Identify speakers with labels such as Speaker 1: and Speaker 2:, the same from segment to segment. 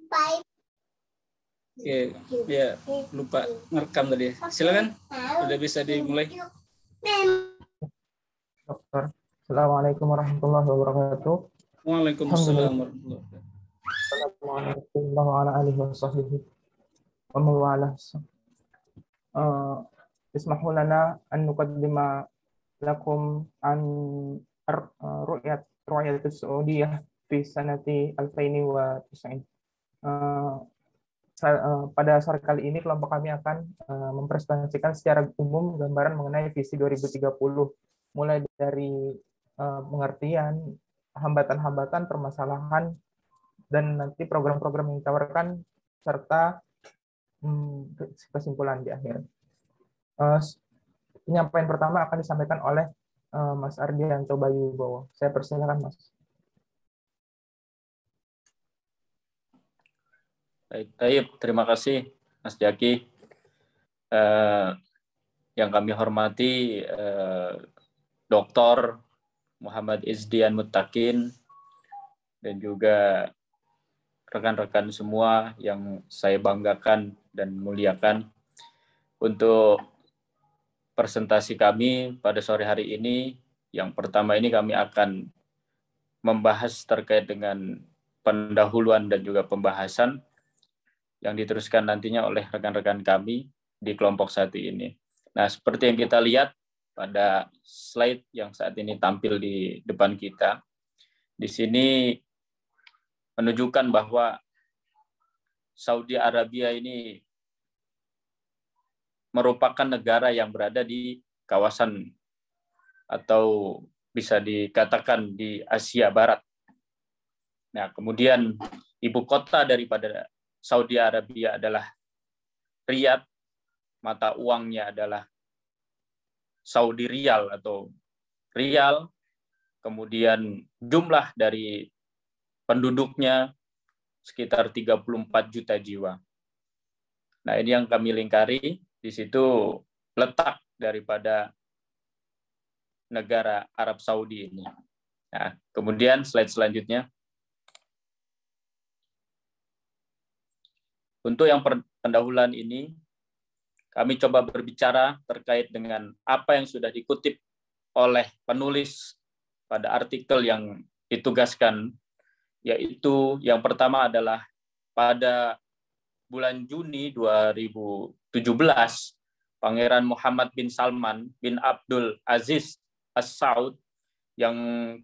Speaker 1: Oke, ya lupa ngerekam tadi. Silakan, sudah bisa dimulai.
Speaker 2: Dokter. Assalamualaikum warahmatullahi wabarakatuh.
Speaker 1: Waalaikumsalam warahmatullahi wabarakatuh.
Speaker 2: Assalamualaikum warahmatullahi wabarakatuh. Ismahu lana an nuqaddima lakum an ru'yatus Saudiyah fi sanati 2009. Pada sore kali ini kelompok kami akan mempresentasikan secara umum gambaran mengenai visi 2030, mulai dari pengertian, hambatan-hambatan, permasalahan, dan nanti program-program yang ditawarkan, serta kesimpulan di akhir. Penyampaian pertama akan disampaikan oleh Mas Ardianto Bayubowo. Saya persilakan, Mas.
Speaker 3: Baik, terima kasih Mas Jaki. Yang kami hormati Dr. Muhammad Izdian Muttaqin dan juga rekan-rekan semua yang saya banggakan dan muliakan. Untuk presentasi kami pada sore hari ini, yang pertama ini kami akan membahas terkait dengan pendahuluan dan juga pembahasan yang diteruskan nantinya oleh rekan-rekan kami di kelompok satu ini. Nah, seperti yang kita lihat pada slide yang saat ini tampil di depan kita, di sini menunjukkan bahwa Saudi Arabia ini merupakan negara yang berada di kawasan atau bisa dikatakan di Asia Barat. Nah, kemudian ibu kota daripada Saudi Arabia adalah Riyadh, mata uangnya adalah Saudi Riyal atau Riyal, kemudian jumlah dari penduduknya sekitar 34 juta jiwa. Nah, ini yang kami lingkari, di situ letak daripada negara Arab Saudi ini. Nah, kemudian slide selanjutnya. Untuk yang pendahuluan ini, kami coba berbicara terkait dengan apa yang sudah dikutip oleh penulis pada artikel yang ditugaskan, yaitu yang pertama adalah pada bulan Juni 2017, Pangeran Muhammad bin Salman bin Abdul Aziz As-Saud, yang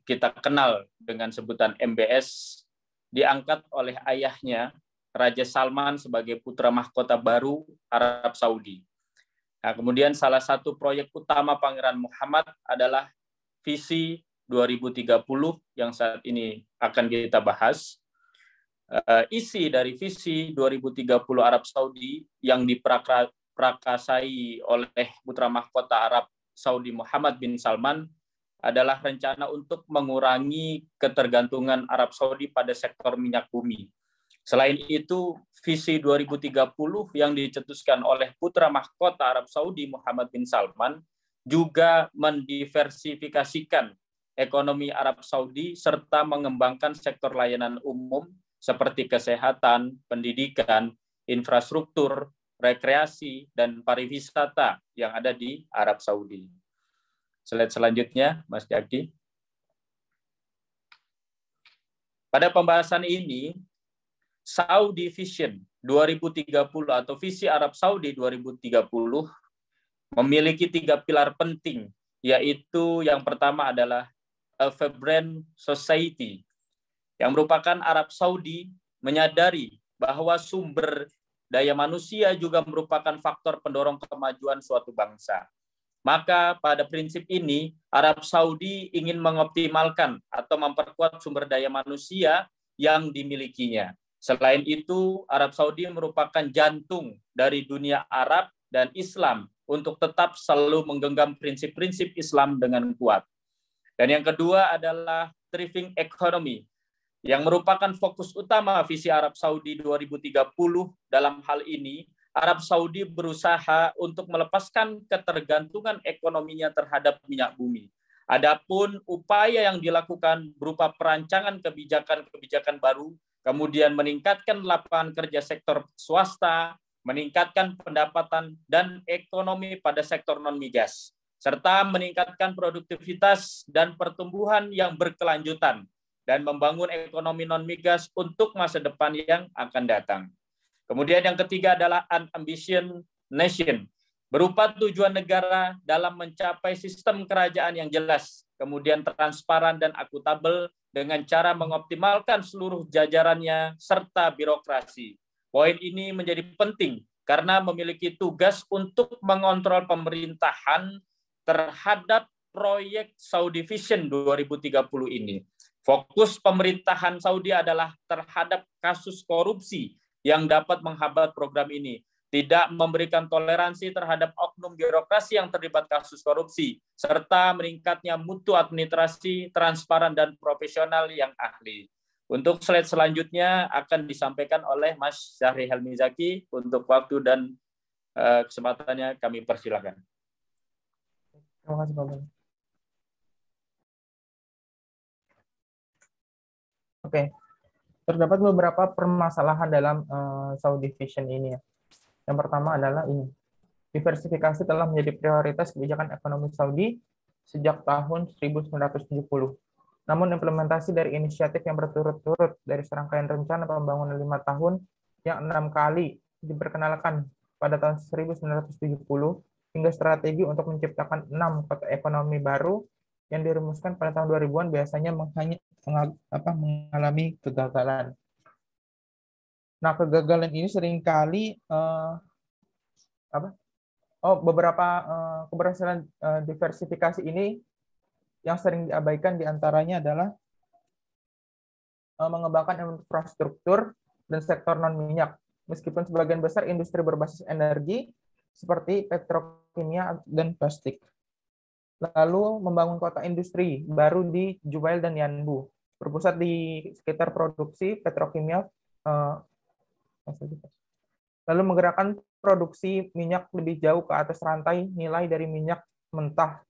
Speaker 3: kita kenal dengan sebutan MBS, diangkat oleh ayahnya, Raja Salman, sebagai putra mahkota baru Arab Saudi. Nah, kemudian salah satu proyek utama Pangeran Muhammad adalah visi 2030 yang saat ini akan kita bahas. Isi dari visi 2030 Arab Saudi yang diprakasai oleh putra mahkota Arab Saudi Muhammad bin Salman adalah rencana untuk mengurangi ketergantungan Arab Saudi pada sektor minyak bumi. Selain itu, visi 2030 yang dicetuskan oleh putra mahkota Arab Saudi Muhammad bin Salman juga mendiversifikasikan ekonomi Arab Saudi serta mengembangkan sektor layanan umum seperti kesehatan, pendidikan, infrastruktur, rekreasi, dan pariwisata yang ada di Arab Saudi. Slide selanjutnya, Mas Jaki. Pada pembahasan ini, Saudi Vision 2030 atau visi Arab Saudi 2030 memiliki 3 pilar penting, yaitu yang pertama adalah a vibrant society, yang merupakan Arab Saudi menyadari bahwa sumber daya manusia juga merupakan faktor pendorong kemajuan suatu bangsa. Maka pada prinsip ini, Arab Saudi ingin mengoptimalkan atau memperkuat sumber daya manusia yang dimilikinya. Selain itu, Arab Saudi merupakan jantung dari dunia Arab dan Islam untuk tetap selalu menggenggam prinsip-prinsip Islam dengan kuat. Dan yang kedua adalah thriving economy, yang merupakan fokus utama visi Arab Saudi 2030. Dalam hal ini, Arab Saudi berusaha untuk melepaskan ketergantungan ekonominya terhadap minyak bumi. Adapun upaya yang dilakukan berupa perancangan kebijakan-kebijakan baru kemudian meningkatkan lapangan kerja sektor swasta, meningkatkan pendapatan dan ekonomi pada sektor non-migas, serta meningkatkan produktivitas dan pertumbuhan yang berkelanjutan, dan membangun ekonomi non-migas untuk masa depan yang akan datang. Kemudian yang ketiga adalah an ambition nation, berupa tujuan negara dalam mencapai sistem kerajaan yang jelas, kemudian transparan dan akuntabel dengan cara mengoptimalkan seluruh jajarannya serta birokrasi. Poin ini menjadi penting karena memiliki tugas untuk mengontrol pemerintahan terhadap proyek Saudi Vision 2030 ini. Fokus pemerintahan Saudi adalah terhadap kasus korupsi yang dapat menghambat program ini, tidak memberikan toleransi terhadap oknum birokrasi yang terlibat kasus korupsi, serta meningkatnya mutu administrasi, transparan, dan profesional yang ahli. Untuk slide selanjutnya akan disampaikan oleh Mas Zahri Helmi Zaki. Untuk waktu dan kesempatannya kami persilakan.
Speaker 2: Terima kasih Pak Ben. Oke, terdapat beberapa permasalahan dalam Saudi Vision ini. Yang pertama adalah ini. Diversifikasi telah menjadi prioritas kebijakan ekonomi Saudi sejak tahun 1970. Namun implementasi dari inisiatif yang berturut-turut dari serangkaian rencana pembangunan 5 tahun yang 6 kali diperkenalkan pada tahun 1970 hingga strategi untuk menciptakan 6 kota ekonomi baru yang dirumuskan pada tahun 2000-an biasanya mengalami kegagalan. Nah, kegagalan ini seringkali beberapa keberhasilan diversifikasi ini yang sering diabaikan diantaranya adalah mengembangkan infrastruktur dan sektor non-minyak. Meskipun sebagian besar industri berbasis energi seperti petrokimia dan plastik. Lalu membangun kota industri baru di Jubail dan Yanbu, berpusat di sekitar produksi petrokimia. Lalu menggerakkan produksi minyak lebih jauh ke atas rantai nilai dari minyak mentah.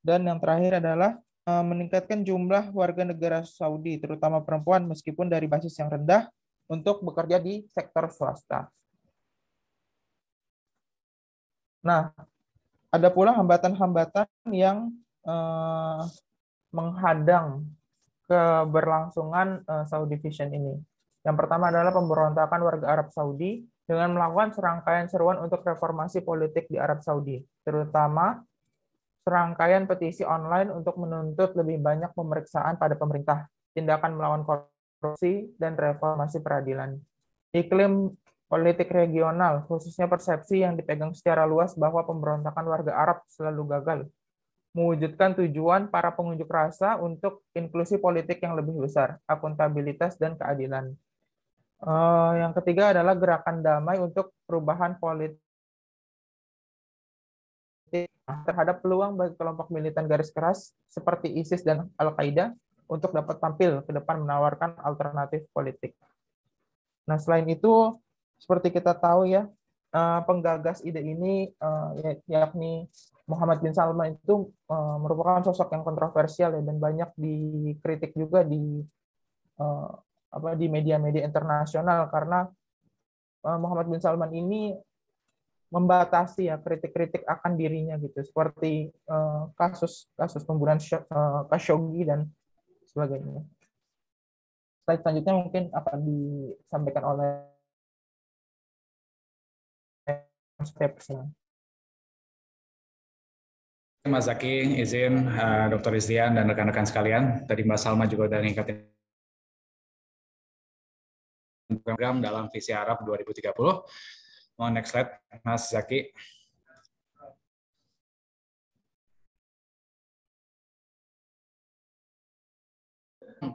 Speaker 2: Dan yang terakhir adalah meningkatkan jumlah warga negara Saudi, terutama perempuan, meskipun dari basis yang rendah, untuk bekerja di sektor swasta. Nah, ada pula hambatan-hambatan yang menghadang keberlangsungan Saudi Vision ini. Yang pertama adalah pemberontakan warga Arab Saudi dengan melakukan serangkaian seruan untuk reformasi politik di Arab Saudi, terutama serangkaian petisi online untuk menuntut lebih banyak pemeriksaan pada pemerintah, tindakan melawan korupsi, dan reformasi peradilan. Iklim politik regional, khususnya persepsi yang dipegang secara luas bahwa pemberontakan warga Arab selalu gagal, mewujudkan tujuan para pengunjuk rasa untuk inklusi politik yang lebih besar, akuntabilitas, dan keadilan. Yang ketiga adalah gerakan damai untuk perubahan politik terhadap peluang bagi kelompok militan garis keras seperti ISIS dan Al-Qaeda untuk dapat tampil ke depan menawarkan alternatif politik. Nah, selain itu, seperti kita tahu ya, penggagas ide ini yakni Muhammad bin Salman itu merupakan sosok yang kontroversial ya, dan banyak dikritik juga di media-media internasional karena Muhammad bin Salman ini membatasi ya kritik-kritik akan dirinya gitu, seperti kasus pembunuhan Khashoggi dan sebagainya. Slide selanjutnya mungkin akan disampaikan oleh
Speaker 1: Mas Zaki, izin Dr. Rizdian dan rekan-rekan sekalian. Tadi Mbak Salma juga udah ngingkatin program dalam visi Arab 2030. Mohon next slide, Mas Zaki.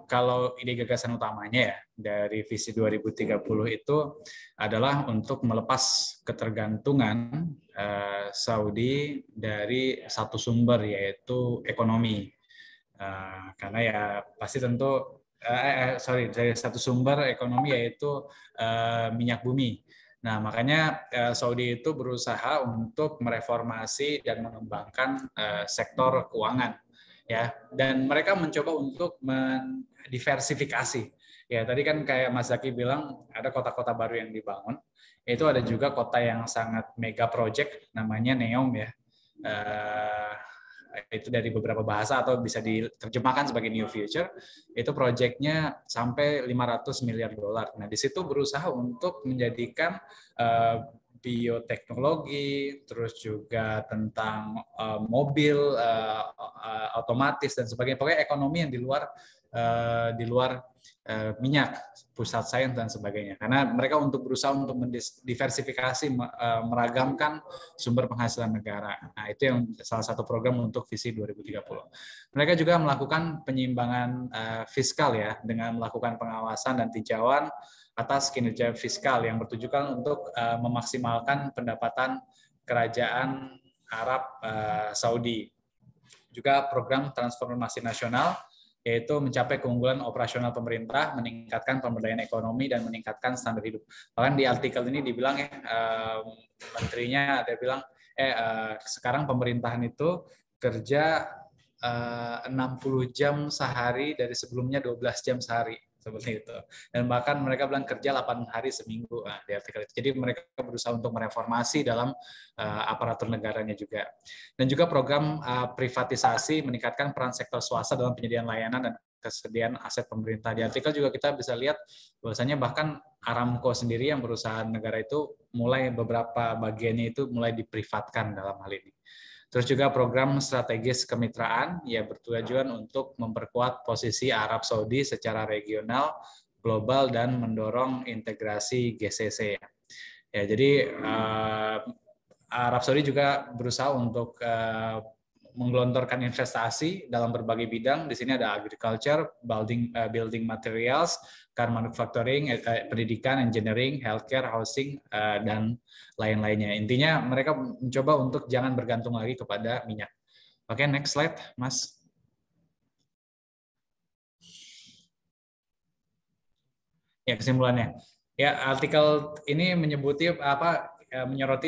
Speaker 1: Kalau ide gagasan utamanya ya dari visi 2030 itu adalah untuk melepas ketergantungan Saudi dari satu sumber yaitu ekonomi. Karena ya pasti tentu dari satu sumber ekonomi yaitu minyak bumi. Nah, makanya Saudi itu berusaha untuk mereformasi dan mengembangkan sektor keuangan. ya. Dan mereka mencoba untuk mendiversifikasi. Ya, tadi kan kayak Mas Zaki bilang ada kota-kota baru yang dibangun. Itu ada juga kota yang sangat mega project namanya NEOM ya. Itu dari beberapa bahasa atau bisa diterjemahkan sebagai New Future. Itu proyeknya sampai 500 miliar dolar. Nah, di situ berusaha untuk menjadikan bioteknologi, terus juga tentang mobil otomatis dan sebagainya. Pokoknya ekonomi yang di luar minyak, pusat sains dan sebagainya. Karena mereka untuk berusaha untuk mendiversifikasi, meragamkan sumber penghasilan negara. Nah, itu yang salah satu program untuk visi 2030. Mereka juga melakukan penyiimbangan fiskal ya, dengan melakukan pengawasan dan tinjauan atas kinerja fiskal yang bertujuan untuk memaksimalkan pendapatan kerajaan Arab Saudi. Juga program transformasi nasional, yaitu mencapai keunggulan operasional pemerintah, meningkatkan pemberdayaan ekonomi, dan meningkatkan standar hidup. Bahkan di artikel ini dibilang ya, menterinya ada bilang, sekarang pemerintahan itu kerja 60 jam sehari dari sebelumnya 12 jam sehari. Seperti itu. Dan bahkan mereka bilang kerja 8 hari seminggu di artikel itu. Jadi mereka berusaha untuk mereformasi dalam aparatur negaranya juga. Dan juga program privatisasi meningkatkan peran sektor swasta dalam penyediaan layanan dan kesediaan aset pemerintah. Di artikel juga kita bisa lihat bahwasanya bahkan Aramco sendiri yang perusahaan negara itu mulai beberapa bagiannya itu mulai diprivatkan dalam hal ini. Terus juga program strategis kemitraan ya bertujuan untuk memperkuat posisi Arab Saudi secara regional, global, dan mendorong integrasi GCC. Ya, jadi Arab Saudi juga berusaha untuk menggelontorkan investasi dalam berbagai bidang. Di sini ada agriculture, building materials, car manufacturing, pendidikan, engineering, healthcare, housing, dan lain-lainnya. Intinya mereka mencoba untuk jangan bergantung lagi kepada minyak. Oke, next slide, Mas. Ya, kesimpulannya. Ya, artikel ini menyoroti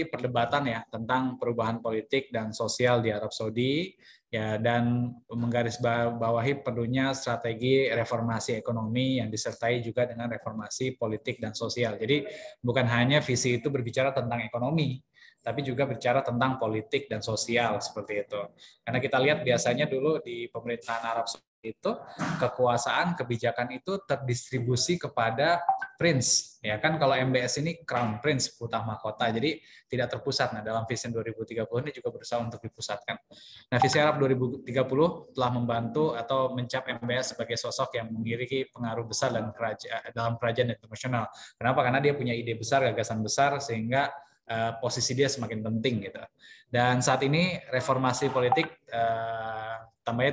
Speaker 1: perdebatan ya tentang perubahan politik dan sosial di Arab Saudi ya, dan menggarisbawahi perlunya strategi reformasi ekonomi yang disertai juga dengan reformasi politik dan sosial. Jadi bukan hanya visi itu berbicara tentang ekonomi, tapi juga bicara tentang politik dan sosial seperti itu. Karena kita lihat biasanya dulu di pemerintahan Arab Saudi itu kekuasaan kebijakan itu terdistribusi kepada prince, ya kan. Kalau MBS ini crown prince, putra mahkota, jadi tidak terpusat. Nah, dalam visi 2030 ini juga berusaha untuk dipusatkan. Nah, visi Arab 2030 telah membantu atau mencap MBS sebagai sosok yang memiliki pengaruh besar dalam kerajaan internasional. Kenapa? Karena dia punya ide besar, gagasan besar, sehingga posisi dia semakin penting gitu. Dan saat ini reformasi politik tambahnya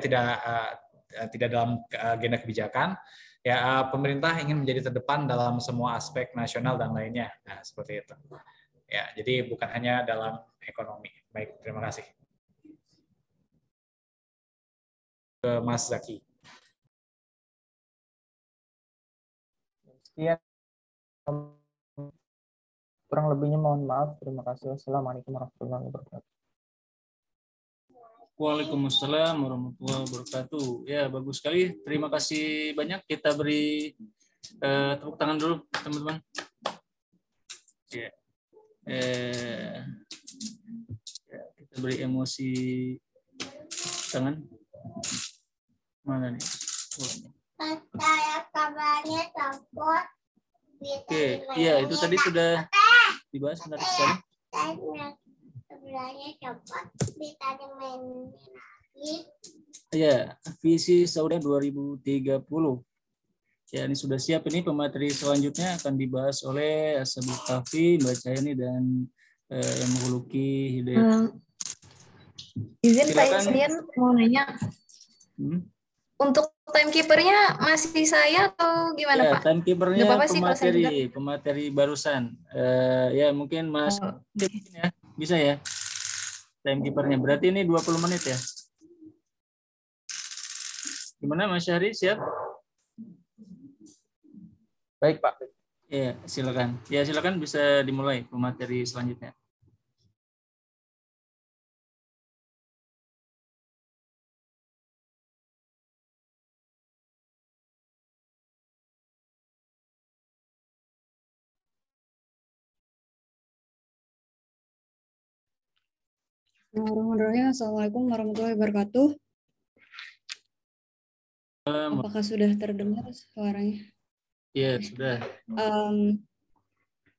Speaker 1: tidak dalam agenda kebijakan. Ya, pemerintah ingin menjadi terdepan dalam semua aspek nasional dan lainnya. Nah, seperti itu. Ya, jadi bukan hanya dalam ekonomi. Baik, terima kasih. Ke Mas Zaki.
Speaker 2: Sekian. Kurang lebihnya mohon maaf. Terima kasih. Wassalamualaikum warahmatullahi wabarakatuh.
Speaker 3: Waalaikumsalam warahmatullahi wabarakatuh. Ya, bagus sekali. Terima kasih banyak. Kita beri tepuk tangan dulu, teman-teman. Ya. Kita beri emosi tangan. Mana nih?
Speaker 4: Saya kabarnya copot.
Speaker 3: Oke, iya itu tadi sudah dibahas, menarik sekali.
Speaker 4: Sebelahnya copot, bisa dimainin lagi.
Speaker 3: Ya, visi Saudi 2030. Ya, ini sudah siap. Ini pemateri selanjutnya akan dibahas oleh Ashabul Kahfi, Mbak Cayani, dan yang Menghuluki Hidayat.
Speaker 5: Izin Pak Izin, mau nanya. Untuk timekeepernya masih saya atau gimana
Speaker 3: ya,
Speaker 5: Pak?
Speaker 3: Timekeepernya
Speaker 5: pemateri,
Speaker 3: pemateri barusan. Ya mungkin Mas ya, bisa ya. Timekeepernya berarti ini 20 menit ya. Gimana Mas Syahri, siap?
Speaker 2: Baik Pak.
Speaker 3: Ya, silakan. Ya, silakan bisa dimulai pemateri selanjutnya.
Speaker 5: Bismillahirrahmanirrahim. Assalamualaikum warahmatullahi wabarakatuh. Apakah sudah terdengar suaranya?
Speaker 3: Iya, sudah.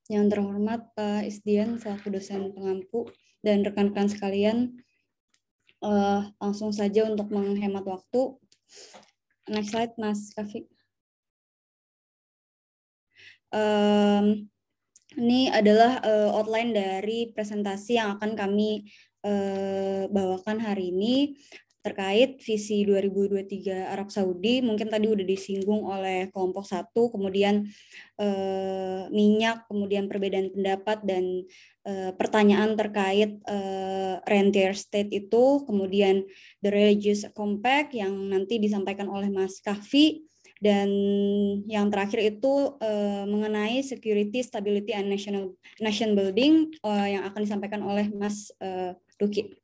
Speaker 5: Yang terhormat Pak Isdian selaku dosen pengampu dan rekan-rekan sekalian, langsung saja untuk menghemat waktu. Next slide, Mas Kafi. Ini adalah outline dari presentasi yang akan kami bawakan hari ini terkait visi 2023 Arab Saudi. Mungkin tadi udah disinggung oleh kelompok 1, kemudian minyak, kemudian perbedaan pendapat dan pertanyaan terkait rentier state itu, kemudian the religious compact yang nanti disampaikan oleh Mas Kahfi, dan yang terakhir itu mengenai security, stability, and nation building yang akan disampaikan oleh Mas Duki.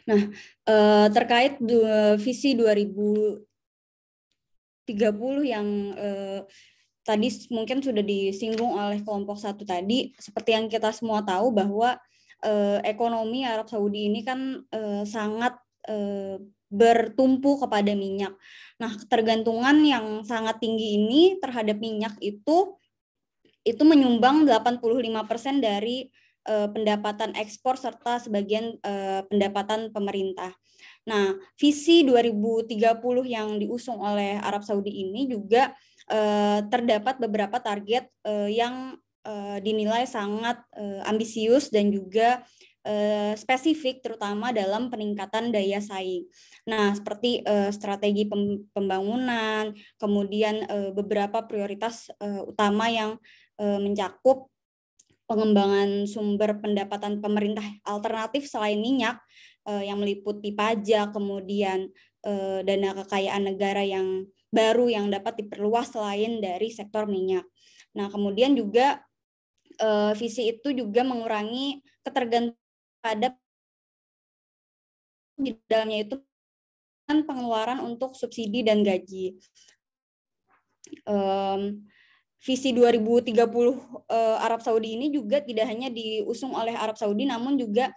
Speaker 5: Nah, terkait visi 2030 yang tadi mungkin sudah disinggung oleh kelompok 1 tadi, seperti yang kita semua tahu bahwa ekonomi Arab Saudi ini kan sangat bertumpu kepada minyak. Nah, ketergantungan yang sangat tinggi ini terhadap minyak itu menyumbang 85% dari pendapatan ekspor serta sebagian pendapatan pemerintah. Nah, visi 2030 yang diusung oleh Arab Saudi ini juga terdapat beberapa target yang dinilai sangat ambisius dan juga spesifik, terutama dalam peningkatan daya saing. Nah, seperti strategi pembangunan, kemudian beberapa prioritas utama yang mencakup pengembangan sumber pendapatan pemerintah alternatif selain minyak, yang meliputi pajak, kemudian dana kekayaan negara yang baru yang dapat diperluas selain dari sektor minyak. Nah, kemudian juga visi itu juga mengurangi ketergantungan pada di dalamnya itu pengeluaran untuk subsidi dan gaji. Visi 2030 Arab Saudi ini juga tidak hanya diusung oleh Arab Saudi, namun juga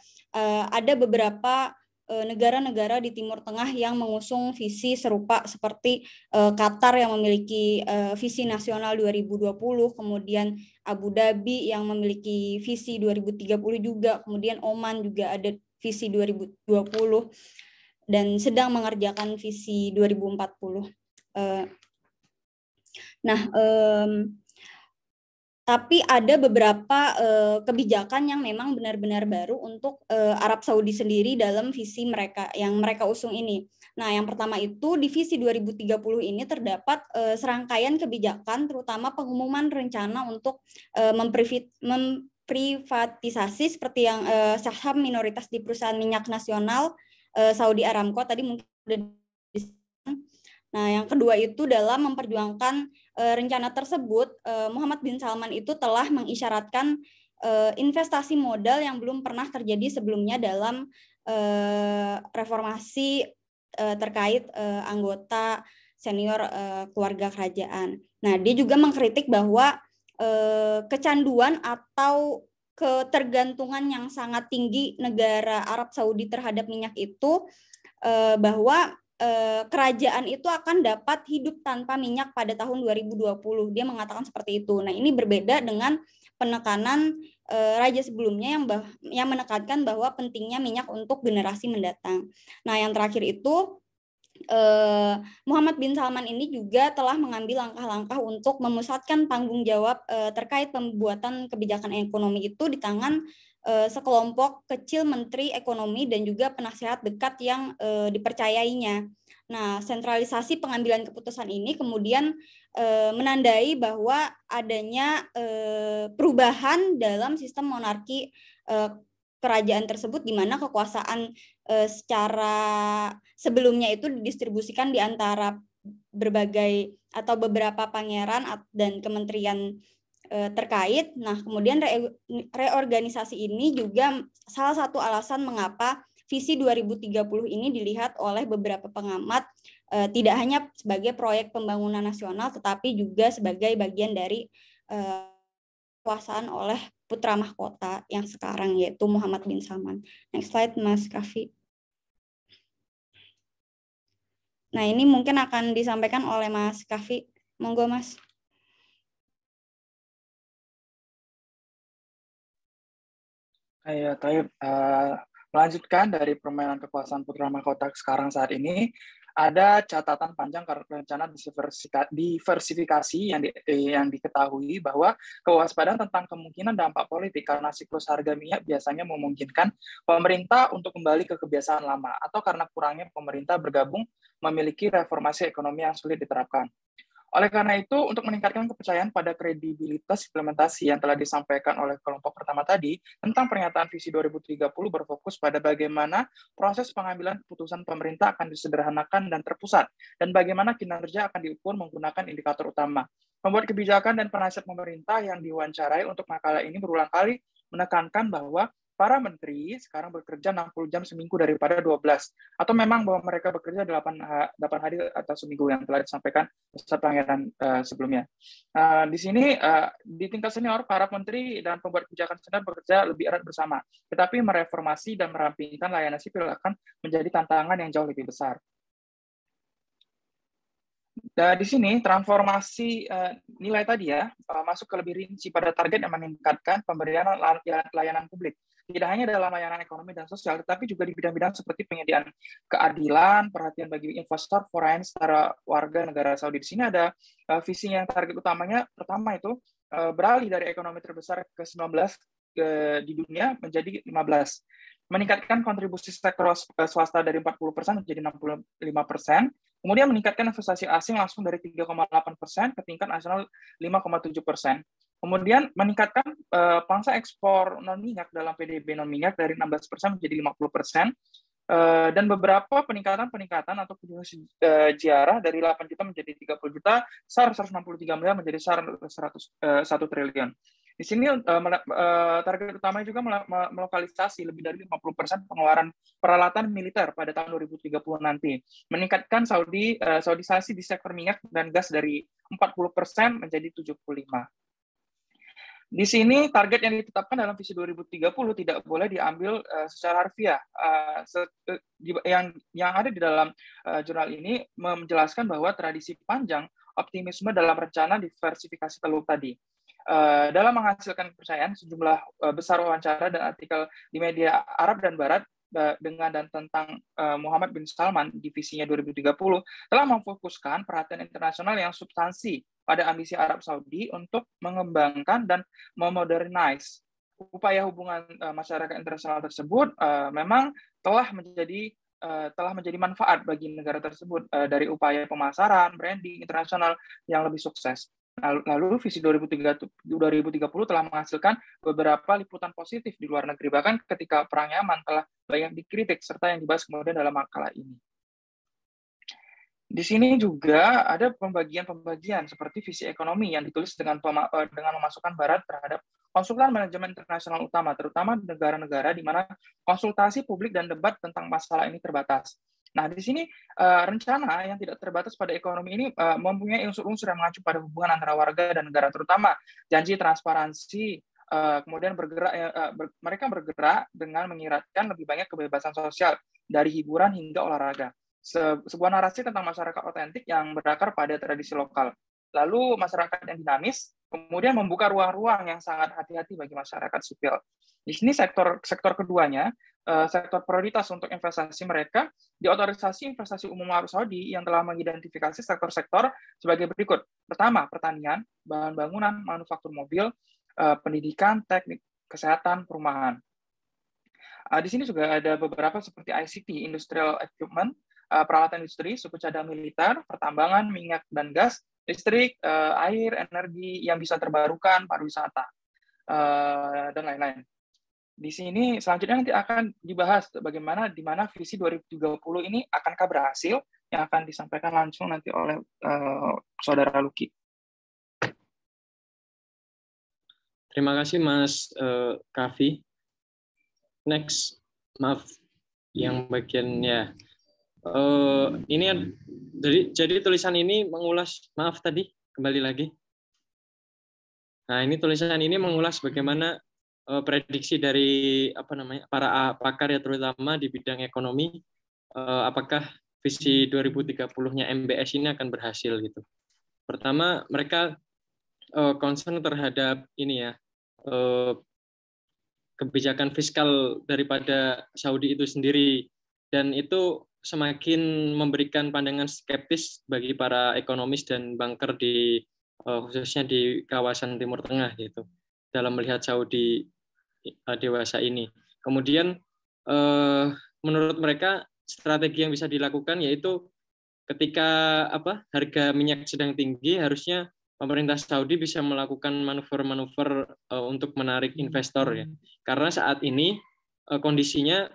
Speaker 5: ada beberapa negara-negara di Timur Tengah yang mengusung visi serupa, seperti Qatar yang memiliki visi nasional 2020, kemudian Abu Dhabi yang memiliki visi 2030 juga, kemudian Oman juga ada visi 2020 dan sedang mengerjakan visi 2040. Nah, tapi ada beberapa kebijakan yang memang benar-benar baru untuk Arab Saudi sendiri dalam visi mereka yang mereka usung ini. Nah, yang pertama itu di visi 2030 ini terdapat serangkaian kebijakan, terutama pengumuman rencana untuk memprivatisasi seperti yang saham minoritas di perusahaan minyak nasional Saudi Aramco tadi mungkin sudah disebutkan. Nah, yang kedua itu dalam memperjuangkan rencana tersebut, Muhammad bin Salman itu telah mengisyaratkan investasi modal yang belum pernah terjadi sebelumnya dalam reformasi terkait anggota senior keluarga kerajaan. Nah, dia juga mengkritik bahwa kecanduan atau ketergantungan yang sangat tinggi negara Arab Saudi terhadap minyak itu bahwa kerajaan itu akan dapat hidup tanpa minyak pada tahun 2020. Dia mengatakan seperti itu. Nah, ini berbeda dengan penekanan raja sebelumnya yang menekankan bahwa pentingnya minyak untuk generasi mendatang. Nah, yang terakhir itu Muhammad bin Salman ini juga telah mengambil langkah-langkah untuk memusatkan tanggung jawab terkait pembuatan kebijakan ekonomi itu di tangan sekelompok kecil menteri ekonomi dan juga penasehat dekat yang dipercayainya. Nah, sentralisasi pengambilan keputusan ini kemudian menandai bahwa adanya perubahan dalam sistem monarki kerajaan tersebut, di mana kekuasaan secara sebelumnya itu didistribusikan di antara berbagai atau beberapa pangeran dan kementerian terkait. Nah, kemudian reorganisasi ini juga salah satu alasan mengapa visi 2030 ini dilihat oleh beberapa pengamat tidak hanya sebagai proyek pembangunan nasional, tetapi juga sebagai bagian dari kekuasaan oleh putra mahkota yang sekarang, yaitu Muhammad bin Salman. Next slide, Mas Kavi. Nah, ini mungkin akan disampaikan oleh Mas Kavi. Monggo, Mas.
Speaker 6: Ya, Taib. Melanjutkan dari permainan kekuasaan putra mahkota sekarang saat ini, ada catatan panjang rencana diversifikasi yang diketahui bahwa kewaspadaan tentang kemungkinan dampak politik karena siklus harga minyak biasanya memungkinkan pemerintah untuk kembali ke kebiasaan lama atau karena kurangnya pemerintah bergabung memiliki reformasi ekonomi yang sulit diterapkan. Oleh karena itu, untuk meningkatkan kepercayaan pada kredibilitas implementasi yang telah disampaikan oleh kelompok pertama tadi, tentang pernyataan visi 2030 berfokus pada bagaimana proses pengambilan keputusan pemerintah akan disederhanakan dan terpusat, dan bagaimana kinerja akan diukur menggunakan indikator utama. Pembuat kebijakan dan penasihat pemerintah yang diwawancarai untuk makalah ini berulang kali menekankan bahwa para menteri sekarang bekerja 60 jam seminggu daripada 12. Atau memang bahwa mereka bekerja 8 hari atau seminggu yang telah disampaikan Ustaz Pangeran sebelumnya. Di sini, di tingkat senior, para menteri dan pembuat kebijakan senior bekerja lebih erat bersama. Tetapi mereformasi dan merampingkan layanan sipil akan menjadi tantangan yang jauh lebih besar. Di sini transformasi nilai tadi masuk ke lebih rinci pada target yang meningkatkan pemberian layanan publik. Tidak hanya dalam layanan ekonomi dan sosial, tetapi juga di bidang-bidang seperti penyediaan keadilan, perhatian bagi investor, foreign, setara warga negara Saudi. Di sini ada visinya yang target utamanya, pertama itu beralih dari ekonomi terbesar ke-19 di dunia menjadi 15. Meningkatkan kontribusi sektor swasta dari 40% menjadi 65%, kemudian meningkatkan investasi asing langsung dari 3,8% ke tingkat nasional 5,7%. Kemudian meningkatkan pangsa ekspor non-minyak dalam PDB non-minyak dari 16% menjadi 50%, dan beberapa peningkatan atau kunjungan ziarah dari 8 juta menjadi 30 juta, SAR 163 miliar menjadi SAR 1 triliun. Di sini target utamanya juga melokalisasi lebih dari 50% pengeluaran peralatan militer pada tahun 2030 nanti. Meningkatkan saudisasi di sektor minyak dan gas dari 40% menjadi 75%. Di sini target yang ditetapkan dalam visi 2030 tidak boleh diambil secara harfiah. Yang ada di dalam jurnal ini menjelaskan bahwa tradisi panjang optimisme dalam rencana diversifikasi teluk tadi. Dalam menghasilkan kepercayaan, sejumlah besar wawancara dan artikel di media Arab dan Barat dengan dan tentang Muhammad bin Salman di visinya 2030 telah memfokuskan perhatian internasional yang substansi pada ambisi Arab Saudi untuk mengembangkan dan memodernize. Upaya hubungan masyarakat internasional tersebut memang telah menjadi manfaat bagi negara tersebut dari upaya pemasaran, branding internasional yang lebih sukses. Lalu visi 2030 telah menghasilkan beberapa liputan positif di luar negeri, bahkan ketika Perang Yaman telah banyak dikritik serta yang dibahas kemudian dalam makalah ini. Di sini juga ada pembagian seperti visi ekonomi yang ditulis dengan memasukkan Barat terhadap konsultan manajemen internasional utama, terutama negara-negara di mana konsultasi publik dan debat tentang masalah ini terbatas. Nah, di sini rencana yang tidak terbatas pada ekonomi ini mempunyai unsur-unsur yang mengacu pada hubungan antara warga dan negara, terutama janji transparansi, kemudian mereka bergerak dengan menyiratkan lebih banyak kebebasan sosial dari hiburan hingga olahraga. Sebuah narasi tentang masyarakat otentik yang berakar pada tradisi lokal. Lalu masyarakat yang dinamis, kemudian membuka ruang-ruang yang sangat hati-hati bagi masyarakat sipil. Di sini sektor keduanya, sektor prioritas untuk investasi mereka, di otorisasi investasi umum Arab Saudi yang telah mengidentifikasi sektor-sektor sebagai berikut. Pertama, pertanian, bahan bangunan, manufaktur mobil, pendidikan, teknik, kesehatan, perumahan. Di sini juga ada beberapa seperti ICT, industrial equipment, peralatan industri, suku cadang militer, pertambangan, minyak dan gas, listrik, air, energi yang bisa terbarukan, pariwisata, dan lain-lain. Di sini selanjutnya nanti akan dibahas bagaimana di mana visi 2030 ini akankah berhasil, yang akan disampaikan langsung nanti oleh Saudara Luki.
Speaker 7: Terima kasih Mas Kavi. Next, maaf yang bagiannya. Ini jadi tulisan ini mengulas, maaf tadi kembali lagi. Nah, ini tulisan ini mengulas bagaimana prediksi dari para pakar ya, terutama di bidang ekonomi, apakah visi 2030-nya MBS ini akan berhasil gitu. Pertama, mereka concern terhadap ini ya, kebijakan fiskal daripada Saudi itu sendiri, dan itu semakin memberikan pandangan skeptis bagi para ekonomis dan banker di khususnya di kawasan Timur Tengah gitu, dalam melihat Saudi dewasa ini. Kemudian menurut mereka strategi yang bisa dilakukan yaitu ketika harga minyak sedang tinggi, harusnya pemerintah Saudi bisa melakukan manuver-manuver untuk menarik investor ya. Karena saat ini kondisinya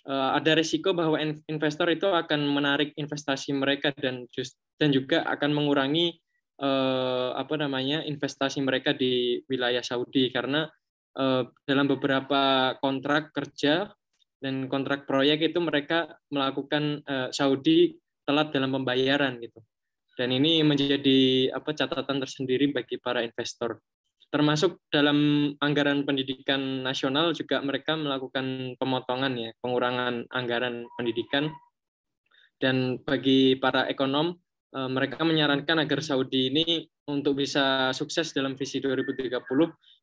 Speaker 7: ada risiko bahwa investor itu akan menarik investasi mereka dan juga akan mengurangi investasi mereka di wilayah Saudi, karena dalam beberapa kontrak kerja dan kontrak proyek itu mereka melakukan Saudi telat dalam pembayaran gitu. Dan ini menjadi catatan tersendiri bagi para investor. Termasuk dalam anggaran pendidikan nasional juga mereka melakukan pemotongan ya, pengurangan anggaran pendidikan. Dan bagi para ekonom, mereka menyarankan agar Saudi ini untuk bisa sukses dalam visi 2030,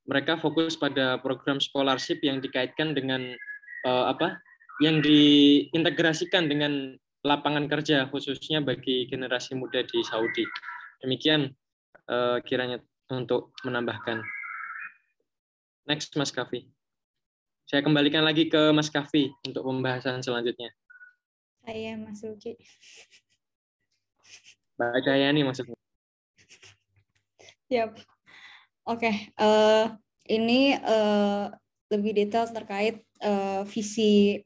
Speaker 7: mereka fokus pada program scholarship yang dikaitkan dengan yang diintegrasikan dengan lapangan kerja khususnya bagi generasi muda di Saudi. Demikian kiranya untuk menambahkan. Next, Mas Kafi. Saya kembalikan lagi ke Mas Kafi untuk pembahasan selanjutnya.
Speaker 5: Saya Mas Luki.
Speaker 7: Mbak Dayani maksudnya.
Speaker 5: Siap. Oke. Ini lebih detail terkait visi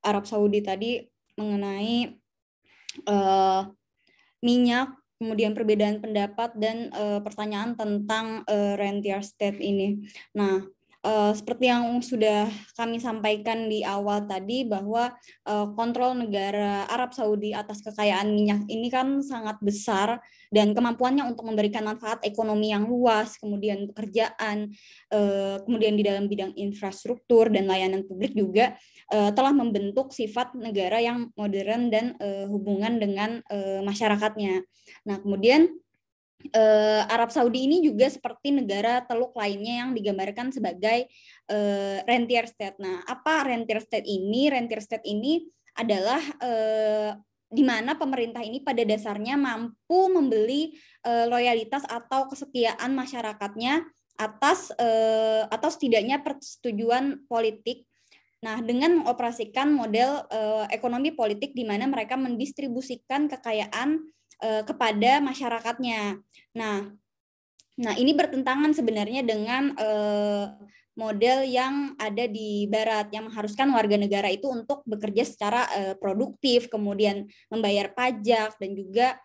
Speaker 5: Arab Saudi tadi mengenai minyak, kemudian perbedaan pendapat dan pertanyaan tentang rentier state ini. Nah, seperti yang sudah kami sampaikan di awal tadi, bahwa kontrol negara Arab Saudi atas kekayaan minyak ini kan sangat besar, dan kemampuannya untuk memberikan manfaat ekonomi yang luas, kemudian pekerjaan, kemudian di dalam bidang infrastruktur dan layanan publik juga telah membentuk sifat negara yang modern dan hubungan dengan masyarakatnya. Nah, kemudian Arab Saudi ini juga seperti negara teluk lainnya yang digambarkan sebagai rentier state. Nah, apa rentier state ini? Rentier state ini adalah di mana pemerintah ini pada dasarnya mampu membeli loyalitas atau kesetiaan masyarakatnya atas atau setidaknya persetujuan politik. Nah, dengan mengoperasikan model ekonomi politik di mana mereka mendistribusikan kekayaan kepada masyarakatnya. Nah, ini bertentangan sebenarnya dengan model yang ada di Barat yang mengharuskan warga negara itu untuk bekerja secara produktif, kemudian membayar pajak dan juga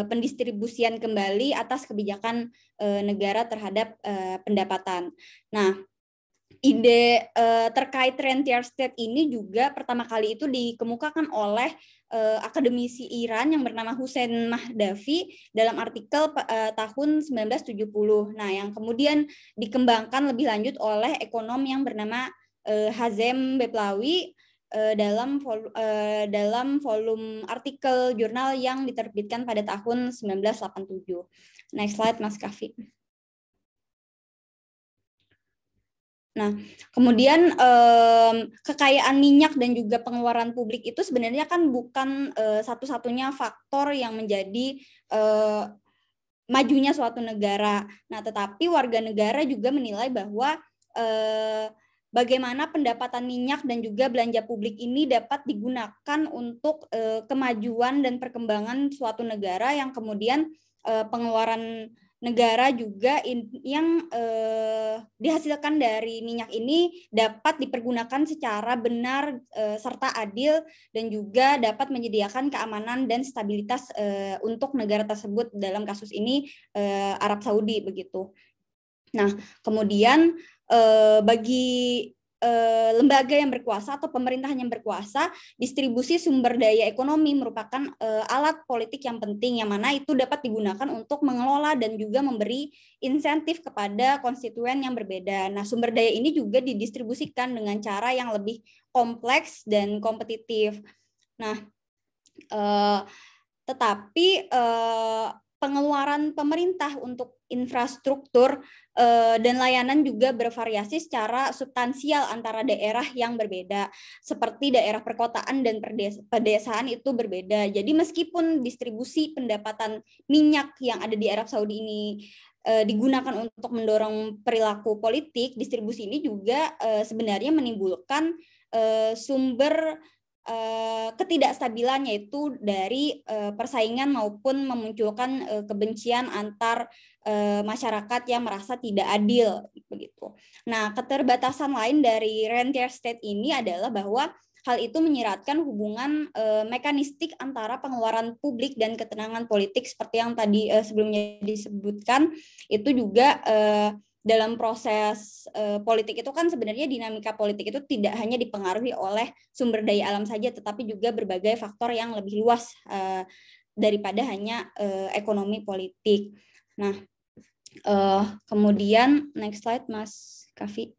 Speaker 5: pendistribusian kembali atas kebijakan negara terhadap pendapatan. Nah, ide terkait rentier state ini juga pertama kali itu dikemukakan oleh akademisi Iran yang bernama Hussein Mahdavi dalam artikel tahun 1970. Nah, yang kemudian dikembangkan lebih lanjut oleh ekonom yang bernama Hazem Beplawi dalam volume artikel jurnal yang diterbitkan pada tahun 1987. Next slide, Mas Kafi. Nah, kemudian kekayaan minyak dan juga pengeluaran publik itu sebenarnya kan bukan satu-satunya faktor yang menjadi majunya suatu negara. Nah, tetapi warga negara juga menilai bahwa bagaimana pendapatan minyak dan juga belanja publik ini dapat digunakan untuk kemajuan dan perkembangan suatu negara, yang kemudian pengeluaran negara juga yang dihasilkan dari minyak ini dapat dipergunakan secara benar serta adil, dan juga dapat menyediakan keamanan dan stabilitas untuk negara tersebut, dalam kasus ini Arab Saudi begitu. Nah, kemudian bagi lembaga yang berkuasa atau pemerintahan yang berkuasa, distribusi sumber daya ekonomi merupakan alat politik yang penting, yang mana itu dapat digunakan untuk mengelola dan juga memberi insentif kepada konstituen yang berbeda. Nah, sumber daya ini juga didistribusikan dengan cara yang lebih kompleks dan kompetitif. Nah, tetapi pengeluaran pemerintah untuk infrastruktur dan layanan juga bervariasi secara substansial antara daerah yang berbeda, seperti daerah perkotaan dan pedesaan itu berbeda. Jadi meskipun distribusi pendapatan minyak yang ada di Arab Saudi ini digunakan untuk mendorong perilaku politik, distribusi ini juga sebenarnya menimbulkan sumber ketidakstabilan, yaitu dari persaingan maupun memunculkan kebencian antar masyarakat yang merasa tidak adil begitu. Nah, keterbatasan lain dari rentier state ini adalah bahwa hal itu menyiratkan hubungan mekanistik antara pengeluaran publik dan ketenangan politik seperti yang tadi sebelumnya disebutkan. Itu juga dalam proses politik itu kan sebenarnya dinamika politik itu tidak hanya dipengaruhi oleh sumber daya alam saja, tetapi juga berbagai faktor yang lebih luas daripada hanya ekonomi politik. Nah, kemudian next slide Mas Kavi.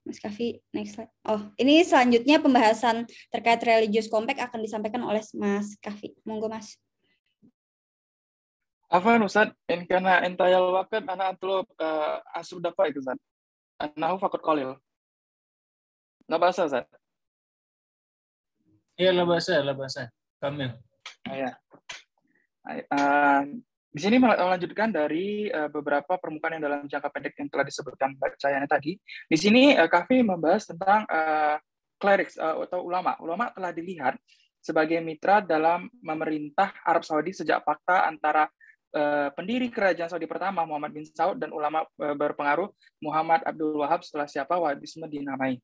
Speaker 5: Mas Kavi, next slide. Oh, ini selanjutnya pembahasan terkait religious compact akan disampaikan oleh Mas Kavi. Monggo Mas.
Speaker 6: Afwan Ustaz, in kana entayal waqt ana atlub asr dafa itu Ustaz. Anahu faqat qalil. La bahasa Ustaz.
Speaker 8: Iya, la bahasa. Kamil.
Speaker 6: Ya. Di sini melanjutkan dari beberapa permukaan yang dalam jangka pendek yang telah disebutkan Mbak Cayana tadi. Di sini Kavi membahas tentang clerics atau ulama. Ulama telah dilihat sebagai mitra dalam memerintah Arab Saudi sejak fakta antara pendiri kerajaan Saudi pertama Muhammad bin Saud dan ulama berpengaruh Muhammad Abdul Wahab setelah siapa Wahabisme dinamai.